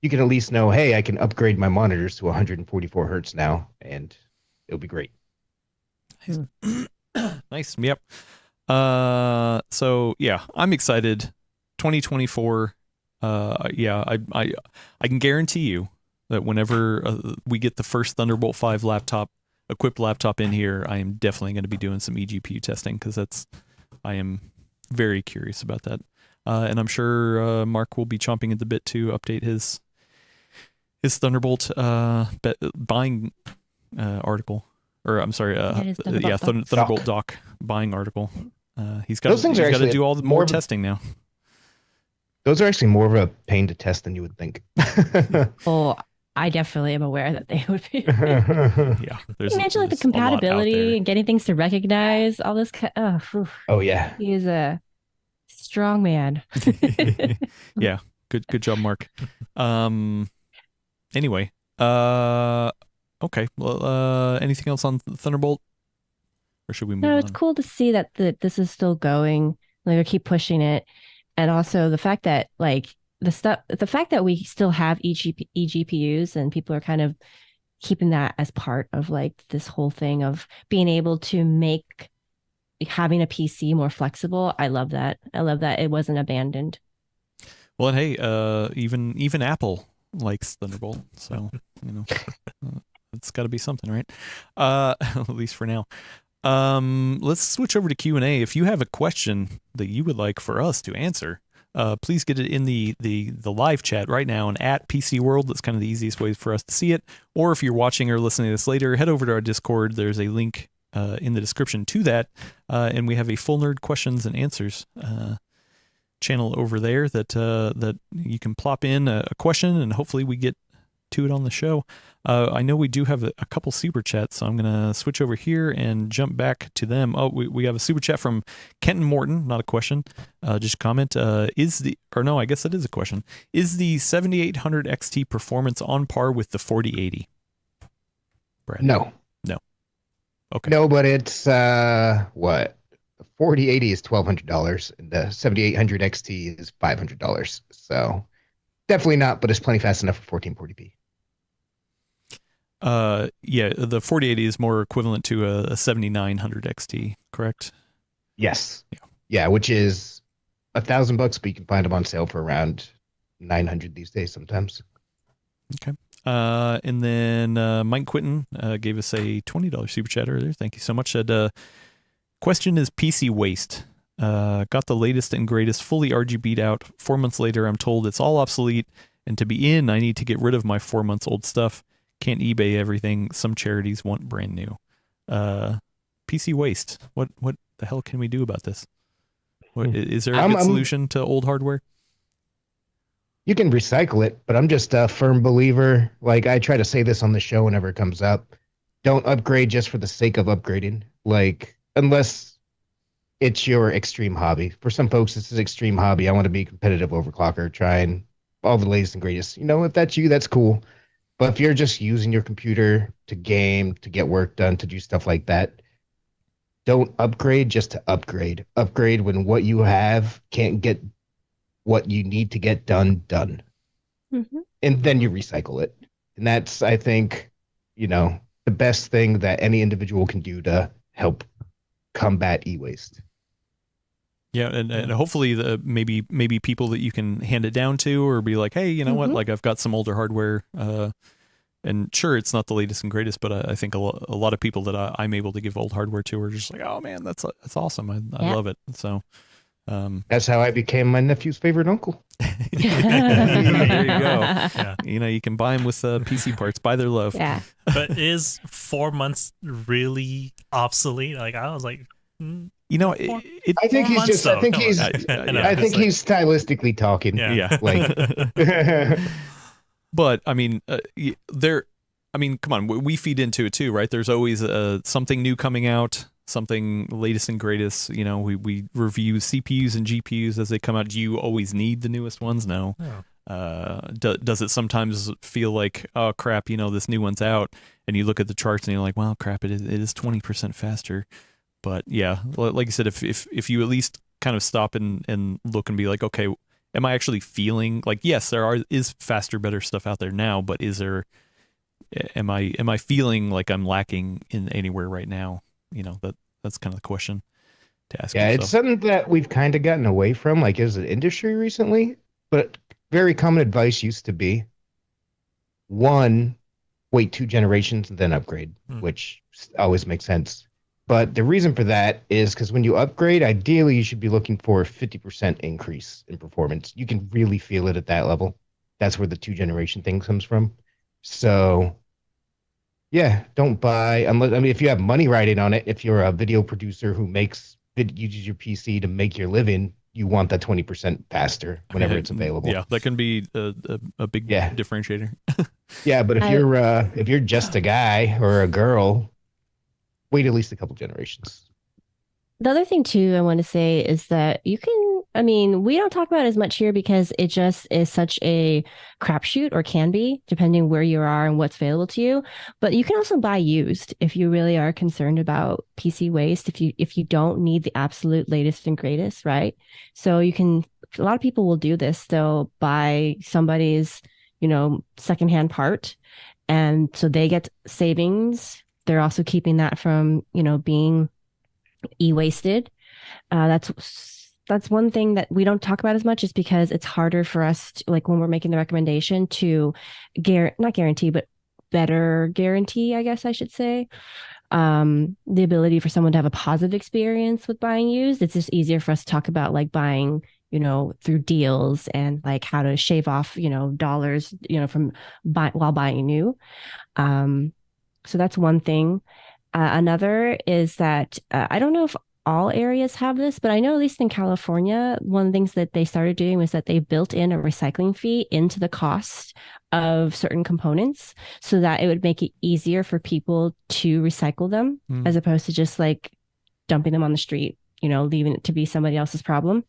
you can at least know, hey, I can upgrade my monitors to 144 hertz now, and it'll be great. Nice. Yep. So yeah, I'm excited. 2024. Yeah, I can guarantee you that whenever we get the first Thunderbolt 5 equipped laptop in here, I am definitely going to be doing some eGPU testing because I am very curious about that. And I'm sure Mark will be chomping at the bit to update his Thunderbolt buying article, or I'm sorry, Thunderbolt dock buying article. He's got to do all the more testing now. Those are actually more of a pain to test than you would think. Oh, I definitely am aware that they would be. Yeah, imagine like the compatibility and getting things to recognize all this. Oh yeah, he is a strong man. Yeah, good job, Mark. Anyway, okay. Well, anything else on Thunderbolt, or should we move on? No, it's cool to see that this is still going. Like they keep pushing it, and also the fact that the fact that we still have eGPUs and people are kind of keeping that as part of like this whole thing of being able to make having a PC more flexible. I love that. It wasn't abandoned. Well, and hey, even Apple likes Thunderbolt, so you know it's got to be something, right? At least for now. Let's switch over to Q&A. If you have a question that you would like for us to answer, please get it in the live chat right now and at PC World. That's kind of the easiest way for us to see it. Or if you're watching or listening to this later, head over to our Discord. There's a link in the description to that, and we have a Full Nerd questions and answers channel over there that you can plop in a question, and hopefully we get to it on the show. I know we do have a couple super chats, so I'm gonna switch over here and jump back to them. Oh, we have a super chat from Kenton Morton, not a question, just a comment. I guess that is a question. Is the 7800 XT performance on par with the 4080? Brad? No. Okay. No, but it's what? The 4080 is $1,200 and the 7800 XT is $500. So definitely not, but it's plenty fast enough for 1440p. Yeah, the 4080 is more equivalent to a 7900 XT, correct? Yes. Yeah, which is $1,000, but you can find them on sale for around 900 these days sometimes. Okay. And then Mike Quinton gave us a $20 super chat earlier. Thank you so much. Said, question is PC waste. Got the latest and greatest fully RGB'd out. 4 months later, I'm told it's all obsolete, and to be in, I need to get rid of my 4 months old stuff. Can't eBay everything. Some charities want brand new. PC waste. What the hell can we do about this? Is there a good solution to old hardware? You can recycle it, but I'm just a firm believer. Like I try to say this on the show whenever it comes up. Don't upgrade just for the sake of upgrading. Like unless it's your extreme hobby. For some folks, this is extreme hobby. I want to be competitive overclocker, trying all the latest and greatest. You know, if that's you, that's cool. But if you're just using your computer to game, to get work done, to do stuff like that, don't upgrade just to upgrade. Upgrade when what you have can't get what you need to get done. Mm-hmm. And then you recycle it. And that's, I think, the best thing that any individual can do to help combat e-waste. Yeah, and hopefully maybe people that you can hand it down to, or be like, hey, you know what, like I've got some older hardware, and sure, it's not the latest and greatest, but I think a lot of people that I'm able to give old hardware to are just like, oh man, that's awesome, I love it. So that's how I became my nephew's favorite uncle. there you go. Yeah. You know, you can buy them with PC parts by their love. Yeah. But is 4 months really obsolete? Like I was like, You know, I think he's just. I think he's. I know, I think it's he's stylistically talking. Yeah. Like. But I mean, I mean, come on, we feed into it too, right? There's always something new coming out, something latest and greatest. You know, we review CPUs and GPUs as they come out. Do you always need the newest ones? No. Does it sometimes feel like, oh crap, you know, this new one's out, and you look at the charts and you're like, well, crap, it is 20% faster. But yeah, like you said, if you at least kind of stop and look and be like, okay, am I actually feeling like, yes, is faster, better stuff out there now, but am I feeling like I'm lacking in anywhere right now? You know, that's kind of the question to ask. Yeah, yourself. it's something that we've kind of gotten away from, like as an industry recently. But very common advice used to be, one, wait 2 generations and then upgrade, which always makes sense. But the reason for that is because when you upgrade, ideally you should be looking for a 50% increase in performance. You can really feel it at that level. That's where the 2 generation thing comes from. So yeah, don't buy unless, I mean, if you have money riding on it, if you're a video producer who uses your PC to make your living, you want that 20% faster whenever it's available. Yeah, that can be a big differentiator. Yeah, but if you're just a guy or a girl, wait at least a couple generations. The other thing too, I want to say is that you can, I mean, we don't talk about it as much here because it just is such a crapshoot, or can be, depending where you are and what's available to you. But you can also buy used if you really are concerned about PC waste, if you don't need the absolute latest and greatest, right? So you can, a lot of people will do this. They'll buy somebody's, you know, secondhand part, and so they get savings. They're also keeping that from, you know, being e-wasted. That's one thing that we don't talk about as much, is because it's harder for us to, like when we're making the recommendation, to not guarantee, but better guarantee, I guess I should say, the ability for someone to have a positive experience with buying used. It's just easier for us to talk about like buying, you know, through deals and like how to shave off, you know, dollars, you know, from while buying new. So that's one thing. Another is that I don't know if all areas have this, but I know at least in California, one of the things that they started doing was that they built in a recycling fee into the cost of certain components, so that it would make it easier for people to recycle them, as opposed to just like dumping them on the street, you know, leaving it to be somebody else's problem.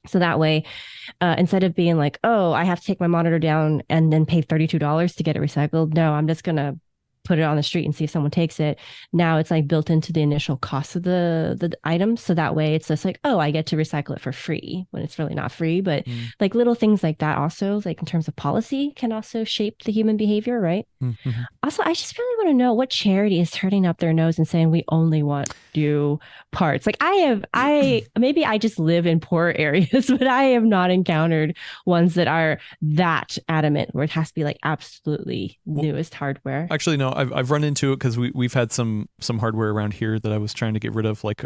So that way, instead of being like, oh, I have to take my monitor down and then pay $32 to get it recycled. No, I'm just going to put it on the street and see if someone takes it. Now it's like built into the initial cost of the item. So that way it's just like, oh, I get to recycle it for free, when it's really not free. But like little things like that also, like in terms of policy, can also shape the human behavior, right? Mm-hmm. Also, I just really want to know what charity is turning up their nose and saying we only want new parts. Like maybe I just live in poor areas, but I have not encountered ones that are that adamant where it has to be like absolutely newest hardware. Actually, no, I've run into it because we've had some hardware around here that I was trying to get rid of, like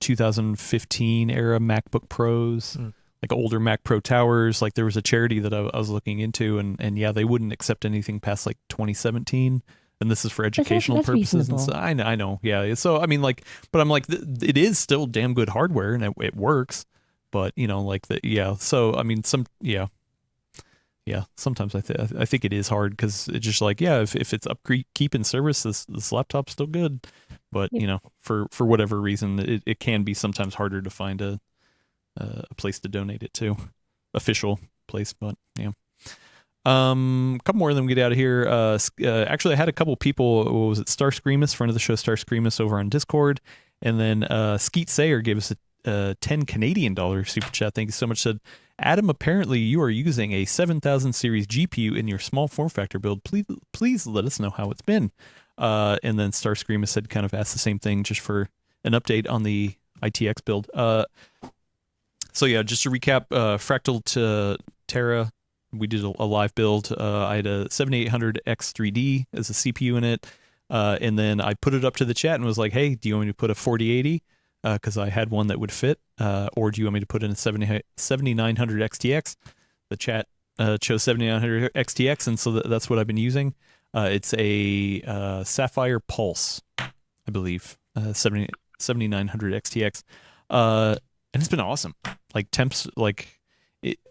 2015 era MacBook Pros, like older Mac Pro towers. Like there was a charity that I was looking into, and yeah, they wouldn't accept anything past like 2017. And this is for educational purposes. And so, I know. Yeah. So, I mean, like, but I'm like, it is still damn good hardware and it works, but you know, like so, I mean, sometimes I think it is hard, because it's just like, yeah, if it's upkeep and service, this laptop's still good, but you know, for whatever reason, it can be sometimes harder to find a place to donate it to, official place, but yeah. Couple more, then we get out of here. Actually, I had a couple people. What was it? Star Screamus, friend of the show, Star Screamus, over on Discord, and then Skeet Sayer gave us a $10 Canadian super chat. Thank you so much. Said, Adam, apparently you are using a 7000 series GPU in your small form factor build. Please let us know how it's been. And then Star Screamus had kind of asked the same thing, just for an update on the ITX build. So yeah, just to recap, Fractal to Terra, we did a live build. I had a 7800 X3D as a CPU in it, and then I put it up to the chat and was like, "Hey, do you want me to put a 4080? Because I had one that would fit, or do you want me to put in a 7900 XTX?" The chat chose 7900 XTX, and so that's what I've been using. It's a Sapphire Pulse, I believe, 7900 XTX. And it's been awesome. Like temps,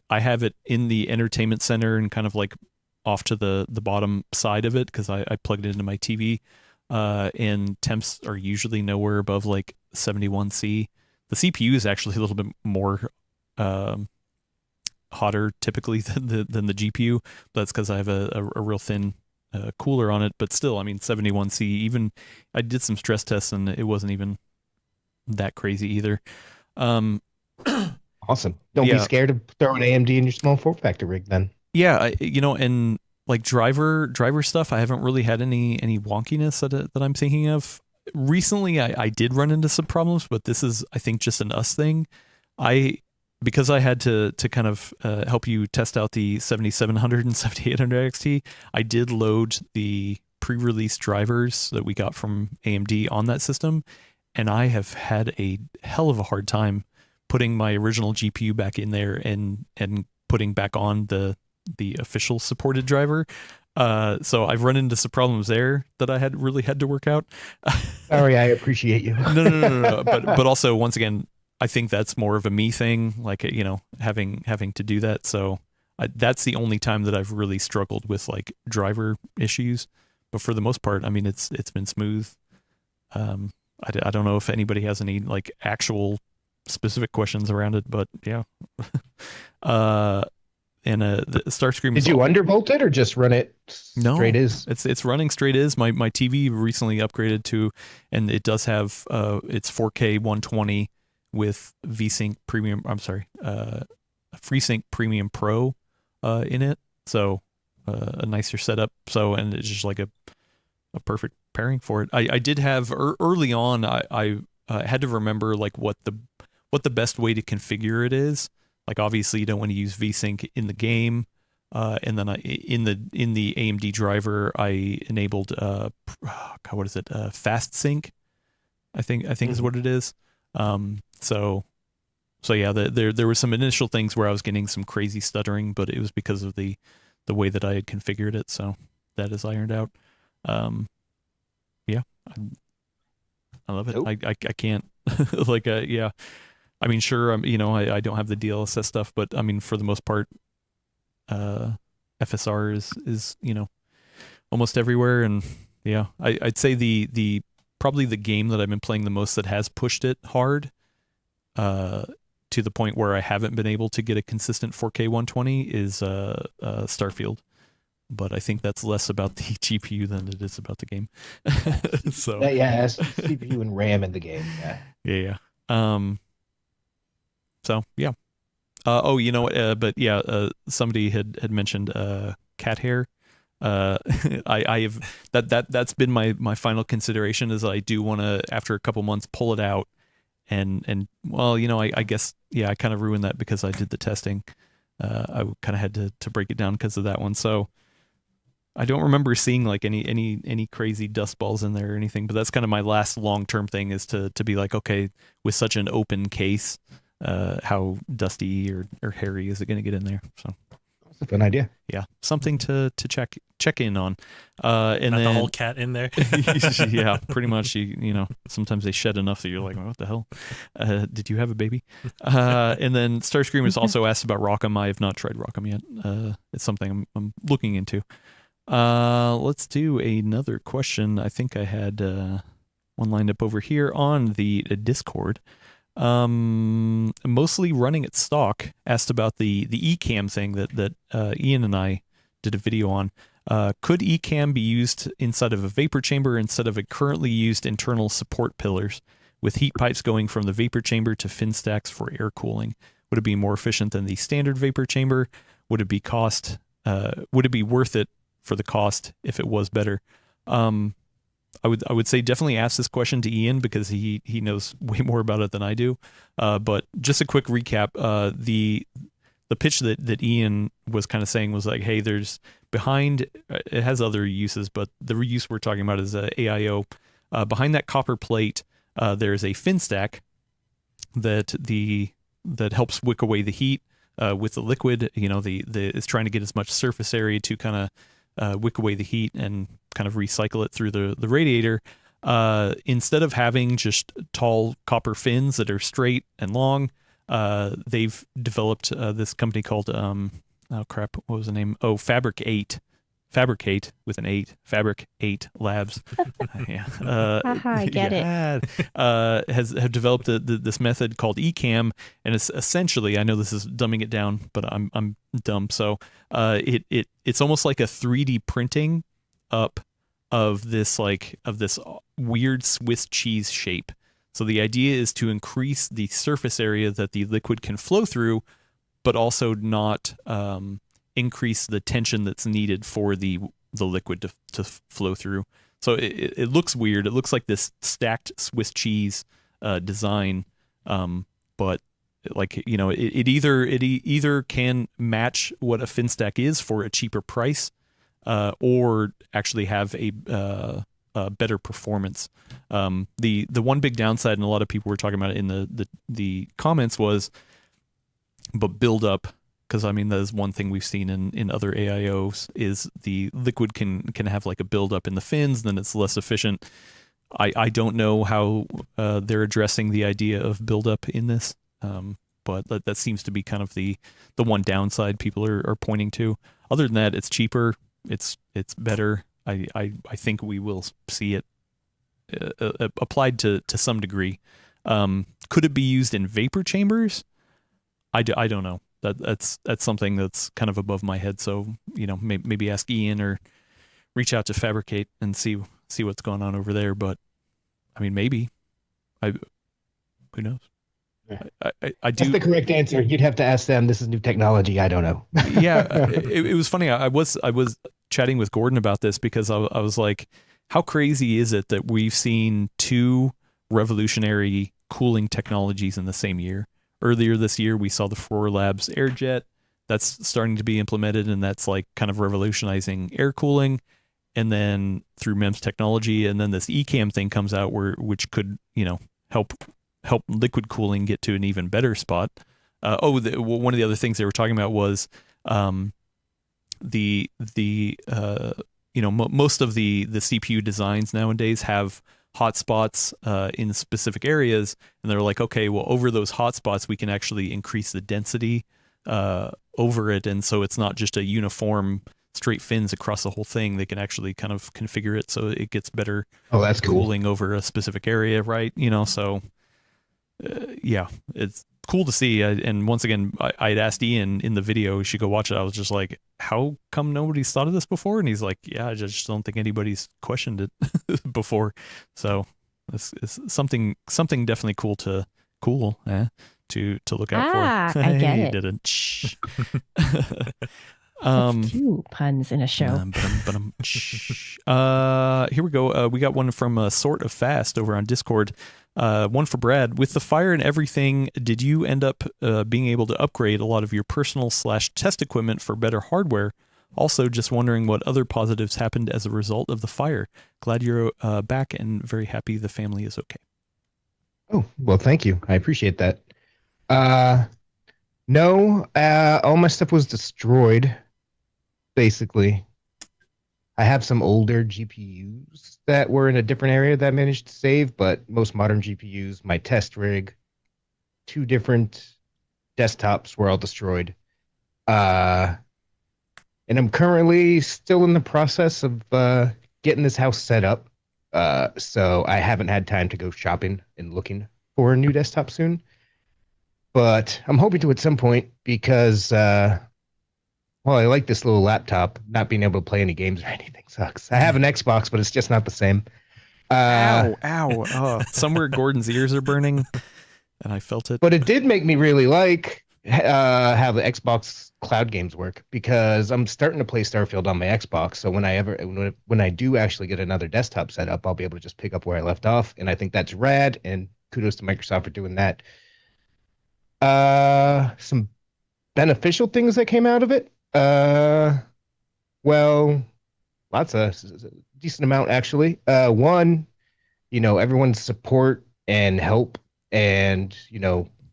I have it in the entertainment center and kind of like off to the bottom side of it because I plugged it into my TV. And temps are usually nowhere above like 71C. The CPU is actually a little bit more hotter typically than the GPU. But that's because I have a real thin cooler on it. But still, I mean, 71C. Even I did some stress tests and it wasn't even that crazy either. Awesome. Don't be scared of throwing AMD in your small form factor rig then. Yeah, and like driver stuff, I haven't really had any wonkiness that I'm thinking of. Recently, I did run into some problems, but this is, I think, just an us thing. Because I had to kind of help you test out the 7700 and 7800 XT, I did load the pre-release drivers that we got from AMD on that system, and I have had a hell of a hard time putting my original GPU back in there and putting back on the official supported driver. So I've run into some problems there that I really had to work out. Sorry, I appreciate you. No. But also, once again, I think that's more of a me thing, like, having to do that. So that's the only time that I've really struggled with like driver issues. But for the most part, I mean, it's been smooth. I don't know if anybody has any like actual specific questions around it, but yeah. And the Starscream. Did you undervolt it or just run it straight as? It's running straight as. My TV recently upgraded to, and it does have it's 4K 120 with VSync Premium. I'm sorry, FreeSync Premium Pro in it. So a nicer setup. So, and it's just like a perfect pairing for it. I did have early on. I had to remember like what the best way to configure it is. Like obviously you don't want to use VSync in the game, and then in the AMD driver I enabled what is it? Fast Sync, I think is what it is. So yeah, there were some initial things where I was getting some crazy stuttering, but it was because of the way that I had configured it. So that is ironed out. Yeah, I love it. Nope. I can't like yeah. I mean, sure, I don't have the DLSS stuff, but I mean, for the most part, FSR is almost everywhere, and yeah, I'd say the probably the game that I've been playing the most that has pushed it hard, to the point where I haven't been able to get a consistent 4K 120 is Starfield. But I think that's less about the GPU than it is about the game. So yeah, it's CPU and RAM in the game. Yeah. So yeah. But yeah, somebody had mentioned cat hair. I have that's been my final consideration, is I do want to, after a couple months, pull it out and well, I guess I kind of ruined that because I did the testing. I kind of had to break it down because of that one. So I don't remember seeing like any crazy dust balls in there or anything, but that's kind of my last long-term thing, is to be like, okay, with such an open case, how dusty or hairy is it going to get in there? So that's a fun idea. Yeah, something to check in on. And Not then the whole cat in there. yeah, pretty much. Sometimes they shed enough that you're like, what the hell? Did you have a baby? And then Starscream has also asked about Rock'em. I have not tried Rock'em yet. It's something I'm looking into. Let's do another question. I think I had one lined up over here on the Discord. Mostly running at stock, asked about the eCam thing that Ian and I did a video on. Could eCam be used inside of a vapor chamber instead of a currently used internal support pillars, with heat pipes going from the vapor chamber to fin stacks for air cooling? Would it be more efficient than the standard vapor chamber? Would it be worth it for the cost if it was better? I would say definitely ask this question to Ian because he knows way more about it than I do. But just a quick recap. The pitch that Ian was kind of saying was like, hey, there's behind, it has other uses, but the reuse we're talking about is AIO. Behind that copper plate, there's a fin stack that helps wick away the heat with the liquid. You know, it's trying to get as much surface area to kind of wick away the heat and kind of recycle it through the radiator. Instead of having just tall copper fins that are straight and long, they've developed this company called oh crap, what was the name? Oh, Fabricate with an 8, Fabricate Labs. Yeah, I get it. Have developed this method called eCam, and it's essentially, I know this is dumbing it down, but I'm dumb. So it's almost like a 3D printing up of this weird Swiss cheese shape. So the idea is to increase the surface area that the liquid can flow through, but also not increase the tension that's needed for the liquid to flow through. So it looks weird. It looks like this stacked Swiss cheese design, but like, you know, it either can match what a fin stack is for a cheaper price, or actually have a better performance. The one big downside, and a lot of people were talking about it in the comments, was but build up, because I mean that is one thing we've seen in other AIOs is the liquid can have like a buildup in the fins, then it's less efficient. I don't know how they're addressing the idea of buildup in this, but that seems to be kind of the one downside people are pointing to. Other than that, it's cheaper, it's better. I think we will see it applied to some degree. Could it be used in vapor chambers? I don't know. That's something that's kind of above my head. So, you know, maybe ask Ian or reach out to Fabricate and see what's going on over there. But I mean, maybe. Who knows? I do. That's the correct answer. You'd have to ask them. This is new technology. I don't know. Yeah, it was funny. I was chatting with Gordon about this because I was like, how crazy is it that we've seen 2 revolutionary cooling technologies in the same year? Earlier this year, we saw the Froer Labs AirJet. That's starting to be implemented, and that's like kind of revolutionizing air cooling. And then through MEMS technology, and then this eCam thing comes out which could, you know, help liquid cooling get to an even better spot. One of the other things they were talking about was most of the CPU designs nowadays have hotspots in specific areas, and they're like, okay, well, over those hotspots we can actually increase the density over it, and so it's not just a uniform straight fins across the whole thing. They can actually kind of configure it so it gets better that's cooling over a specific area, right? You know, so yeah, it's cool to see. And once again, I'd asked Ian in the video, you should go watch it. I was just like, how come nobody's thought of this before? And he's like, yeah, I just don't think anybody's questioned it before. So it's something definitely cool to look out for. I get He it. didn't. Shh. That's 2 puns in a show. Here we go. We got one from Sort of Fast over on Discord. One for Brad. With the fire and everything, did you end up being able to upgrade a lot of your personal / test equipment for better hardware? Also, just wondering what other positives happened as a result of the fire. Glad you're back and very happy the family is okay. Oh, well, thank you. I appreciate that. No, all my stuff was destroyed, basically. I have some older GPUs that were in a different area that I managed to save, but most modern GPUs, my test rig, 2 different desktops were all destroyed. And I'm currently still in the process of getting this house set up. So I haven't had time to go shopping and looking for a new desktop soon. But I'm hoping to at some point because, I like this little laptop. Not being able to play any games or anything sucks. I have an Xbox, but it's just not the same. Ow. Oh, somewhere Gordon's ears are burning, and I felt it. But it did make me really like how the Xbox cloud games work because I'm starting to play Starfield on my Xbox. So when I do actually get another desktop set up, I'll be able to just pick up where I left off, and I think that's rad. And kudos to Microsoft for doing that. Some beneficial things that came out of it. Well, lots of decent amount actually. One, everyone's support and help and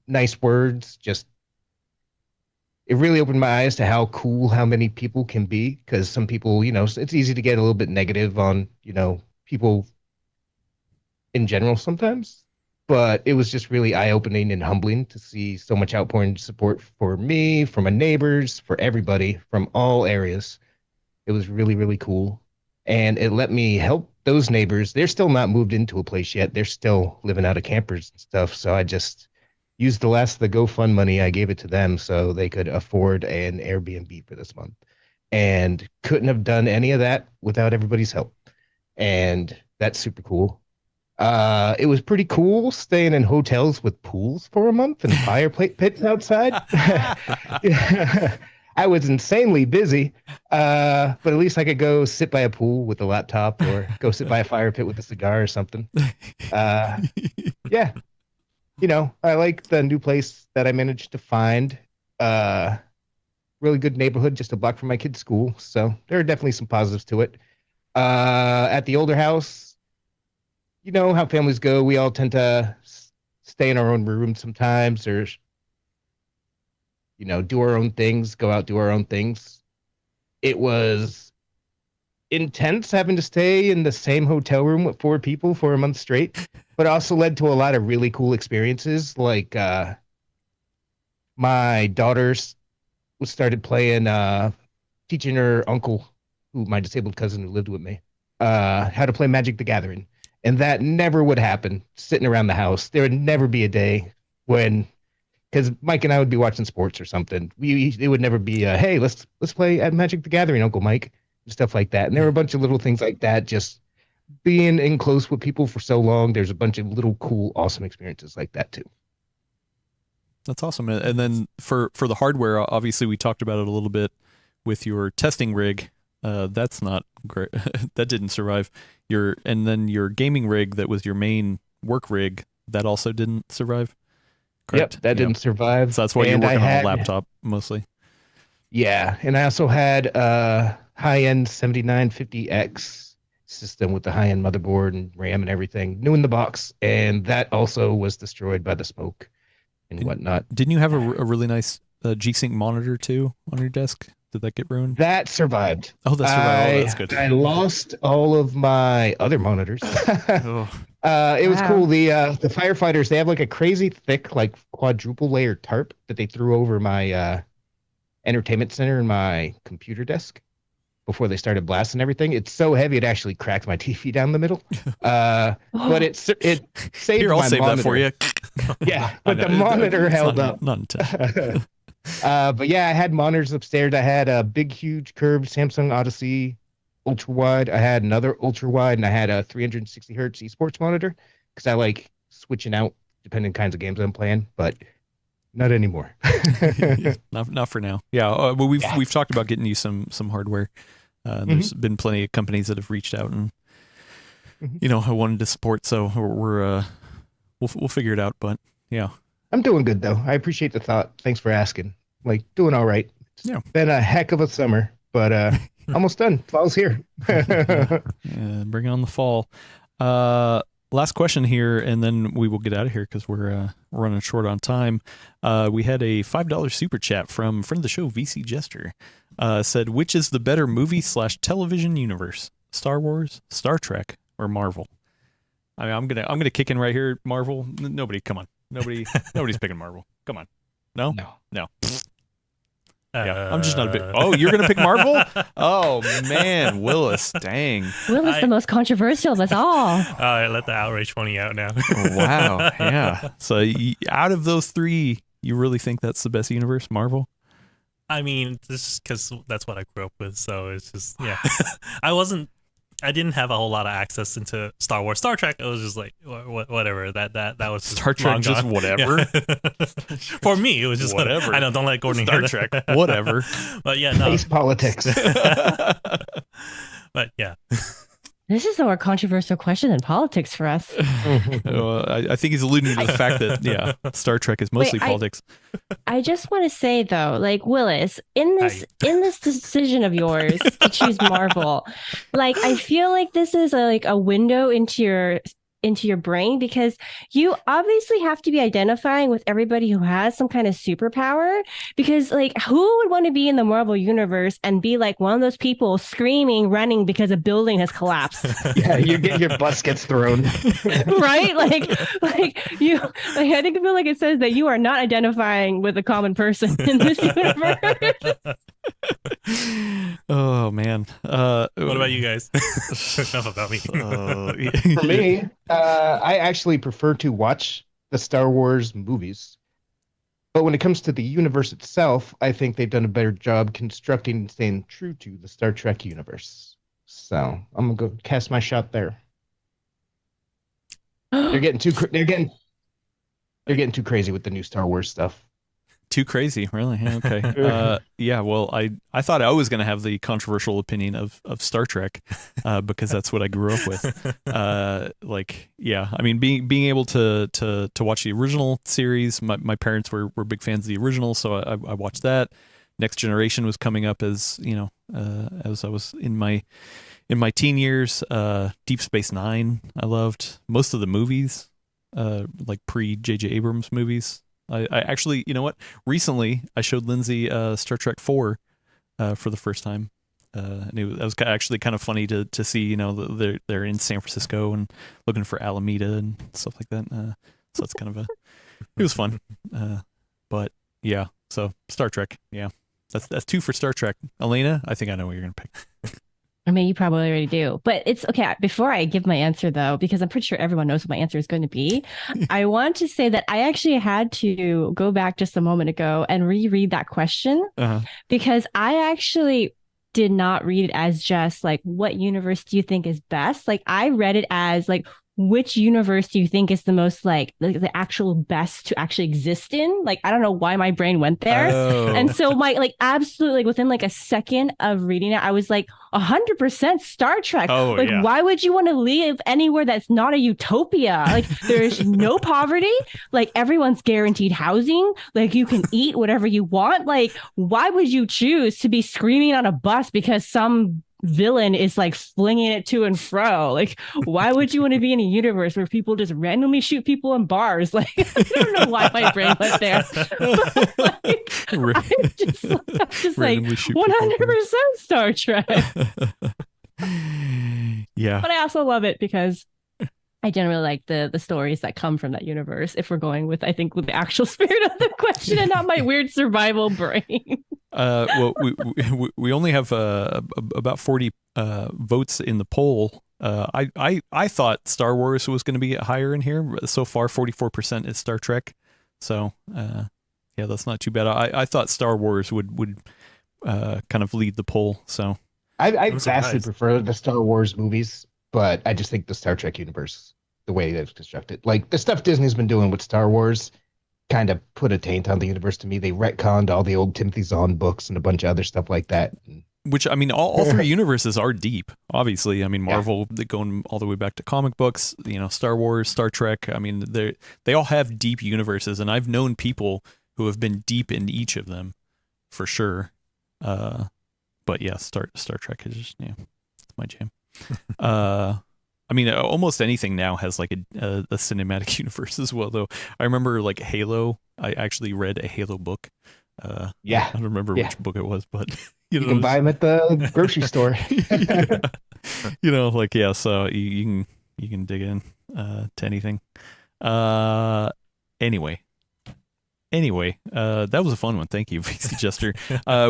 nice words just it really opened my eyes to how many people can be because some people it's easy to get a little bit negative on people in general sometimes, but it was just really eye-opening and humbling to see so much outpouring support for me, for my neighbors, for everybody from all areas. It was really, really cool. And it let me help those neighbors. They're still not moved into a place yet. They're still living out of campers and stuff. So I just used the last of the GoFund money. I gave it to them so they could afford an Airbnb for this month. And couldn't have done any of that without everybody's help. And that's super cool. It was pretty cool staying in hotels with pools for a month and fire pits outside. I was insanely busy, but at least I could go sit by a pool with a laptop or go sit by a fire pit with a cigar or something. Yeah, I like the new place that I managed to find. Really good neighborhood, just a block from my kid's school. So there are definitely some positives to it. At the older house, you know how families go. We all tend to stay in our own room sometimes or, do our own things, go out, do our own things. It was intense having to stay in the same hotel room with 4 people for a month straight, but also led to a lot of really cool experiences. Like my daughters started playing, teaching her uncle, my disabled cousin who lived with me, how to play Magic the Gathering. And that never would happen sitting around the house. There would never be a day when, because Mike and I would be watching sports or something. It would never be, hey, let's play at Magic the Gathering, Uncle Mike, and stuff like that. And there were a bunch of little things like that. Just being in close with people for so long, there's a bunch of little cool, awesome experiences like that too. That's awesome. And then for the hardware, obviously we talked about it a little bit with your testing rig. That's not great. That didn't survive. And then your gaming rig that was your main work rig, that also didn't survive. Correct? Yep, that didn't survive. So that's why you're working on a laptop mostly. Yeah, and I also had a high-end 7950X system with the high-end motherboard and RAM and everything, new in the box, and that also was destroyed by the smoke and whatnot. Didn't you have a really nice G-Sync monitor too on your desk? Did that get ruined? That survived. Oh, that survived. That's good. I lost all of my other monitors. Oh. It was cool. The firefighters, they have like a crazy thick, like quadruple layer tarp that they threw over my entertainment center and my computer desk before they started blasting everything. It's so heavy it actually cracked my TV down the middle. But it saved Here, I'll my save monitor. that for you. Yeah, but the monitor held up. Not intentional. But yeah, I had monitors upstairs. I had a big, huge curved Samsung Odyssey ultra wide. I had another ultra wide, and I had a 360 hertz esports monitor because I like switching out depending on kinds of games I'm playing, but not anymore. not for now. Yeah, well, we've talked about getting you some hardware. There's been plenty of companies that have reached out and I wanted to support, so we'll figure it out. But yeah. I'm doing good though. I appreciate the thought. Thanks for asking. Like doing all right. Yeah. Been a heck of a summer, but almost done. Fall's here. Bring on the fall. Last question here, and then we will get out of here because we're running short on time. We had a $5 super chat from friend of the show, VC Jester. Said, which is the better movie/television universe? Star Wars, Star Trek, or Marvel? I mean, I'm gonna kick in right here. Marvel. Nobody, come on. Nobody's picking Marvel. Come on. No. Yeah, I'm just not a big. Oh, you're gonna pick Marvel? Oh man, Willis, dang. Will is the most controversial of us all. I let the outrage funny out now. Wow, yeah. So out of those 3, you really think that's the best universe, Marvel? I mean, just because that's what I grew up with, so it's just I wasn't I didn't have a whole lot of access into Star Wars, Star Trek. It was just like whatever. That was just Star Trek, long just gone. whatever. Yeah. For me, it was just Whatever. I know. Don't let Gordon Star hear Trek, that. whatever. But yeah, no. Space politics. But yeah, This is a more controversial question than politics for us. I think he's alluding to the fact that Star Trek is mostly politics. I just want to say though, like Willis, in this decision of yours to choose Marvel, like I feel like this is a window into your brain, because you obviously have to be identifying with everybody who has some kind of superpower, because like who would want to be in the Marvel universe and be like one of those people screaming, running because a building has collapsed? Yeah, your bus gets thrown. Right? Like you, like I think I feel like it says that you are not identifying with a common person in this universe. Oh man. what about you guys? Enough about me. For me, I actually prefer to watch the Star Wars movies. But when it comes to the universe itself, I think they've done a better job constructing and staying true to the Star Trek universe. So I'm gonna go cast my shot there. They're getting too crazy with the new Star Wars stuff. Too crazy, really? Yeah, okay. Yeah, well, I thought I was going to have the controversial opinion of Star Trek because that's what I grew up with. I mean, being able to watch the original series, my parents were big fans of the original, so I watched that. Next Generation was coming up as as I was in my teen years. Deep Space Nine, I loved most of the movies, like pre J.J. Abrams movies. I actually, you know what? Recently, I showed Lindsay Star Trek 4 for the first time, and it was actually kind of funny to see. You know, they're in San Francisco and looking for Alameda and stuff like that. So it's kind of it was fun. But yeah, so Star Trek, yeah, that's 2 for Star Trek. Elena, I think I know what you're gonna pick. I mean, you probably already do, but it's okay. Before I give my answer, though, because I'm pretty sure everyone knows what my answer is going to be, I want to say that I actually had to go back just a moment ago and reread that question because I actually did not read it as just like, what universe do you think is best? Like, I read it as like, which universe do you think is the most like the actual best to actually exist in? Like, I don't know why my brain went there. Oh. And so my like absolutely like within like a second of reading it, I was like 100% Star Trek. Oh, like, yeah. why would you want to live anywhere that's not a utopia? Like, there's no poverty. Like, everyone's guaranteed housing. Like, you can eat whatever you want. Like, why would you choose to be screaming on a bus because some villain is like flinging it to and fro? Like, why would you want to be in a universe where people just randomly shoot people in bars? Like, I don't know why my brain went there. But, like, I'm just like 100% Star Trek. Yeah, but I also love it because I generally like the stories that come from that universe, if we're going with, I think, with the actual spirit of the question and not my weird survival brain. Well, we only have about 40 votes in the poll. I thought Star Wars was going to be higher in here. So far, 44% is Star Trek. So yeah, that's not too bad. I thought Star Wars would kind of lead the poll. So I vastly prefer the Star Wars movies, but I just think the Star Trek universe, the way it's constructed, like the stuff Disney's been doing with Star Wars, kind of put a taint on the universe to me. They retconned all the old Timothy Zahn books and a bunch of other stuff like that. Which, I mean, all 3 universes are deep, obviously. I mean, Marvel, going all the way back to comic books, you know, Star Wars, Star Trek. I mean, they all have deep universes, and I've known people who have been deep in each of them, for sure. But yeah, Star Trek is just, it's my jam. I mean, almost anything now has like a cinematic universe as well, though. I remember like Halo. I actually read a Halo book. I don't remember which book it was, but you can buy them at the grocery store. You know, like, yeah. So you can dig in to anything. Anyway, that was a fun one. Thank you, VC Jester.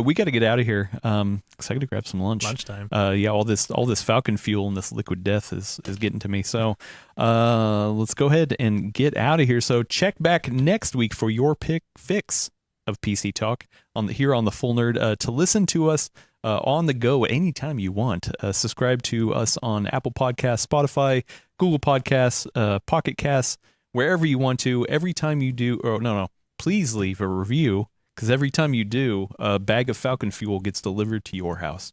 We got to get out of here. Cause I got to grab some lunch. Lunchtime. Yeah, all this Falcon fuel and this liquid death is getting to me. So, let's go ahead and get out of here. So check back next week for your pick fix of PC Talk here on the Full Nerd. To listen to us on the go anytime you want. Subscribe to us on Apple Podcasts, Spotify, Google Podcasts, Pocket Casts, wherever you want to. Every time you do, please leave a review, because every time you do, a bag of Falcon Fuel gets delivered to your house.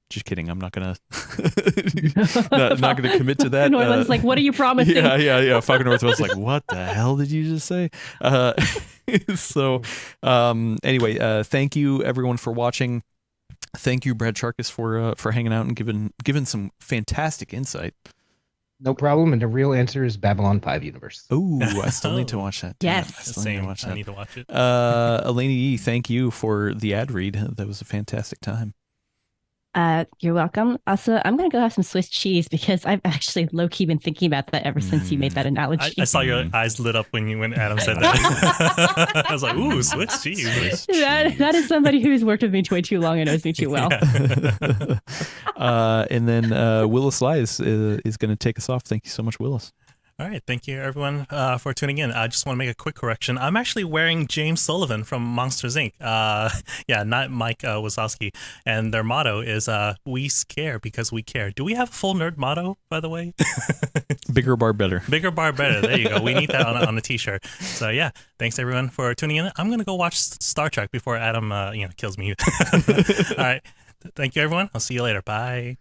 Just kidding. I'm not gonna not gonna commit to that. Northland's like, what are you promising? Yeah. Falcon Northwest's like, what the hell did you just say? Anyway, thank you everyone for watching. Thank you, Brad Sharkus, for hanging out and giving some fantastic insight. No problem. And the real answer is Babylon 5 universe. Oh, I still need to watch that. Yes. I still need to watch that. I need to watch it. Elena E, thank you for the ad read. That was a fantastic time. You're welcome. Also, I'm going to go have some Swiss cheese because I've actually low-key been thinking about that ever since you made that analogy. I saw your eyes lit up when Adam said that. I was like, ooh, Swiss cheese. That is somebody who's worked with me way too long and knows me too well. And then Willis Lies is going to take us off. Thank you so much, Willis. All right. Thank you, everyone, for tuning in. I just want to make a quick correction. I'm actually wearing James Sullivan from Monsters, Inc. Not Mike Wazowski. And their motto is, we scare because we care. Do we have a full nerd motto, by the way? Bigger bar better. Bigger bar better. There you go. We need that on a t-shirt. So, yeah. Thanks, everyone, for tuning in. I'm going to go watch Star Trek before Adam kills me. All right. Thank you, everyone. I'll see you later. Bye.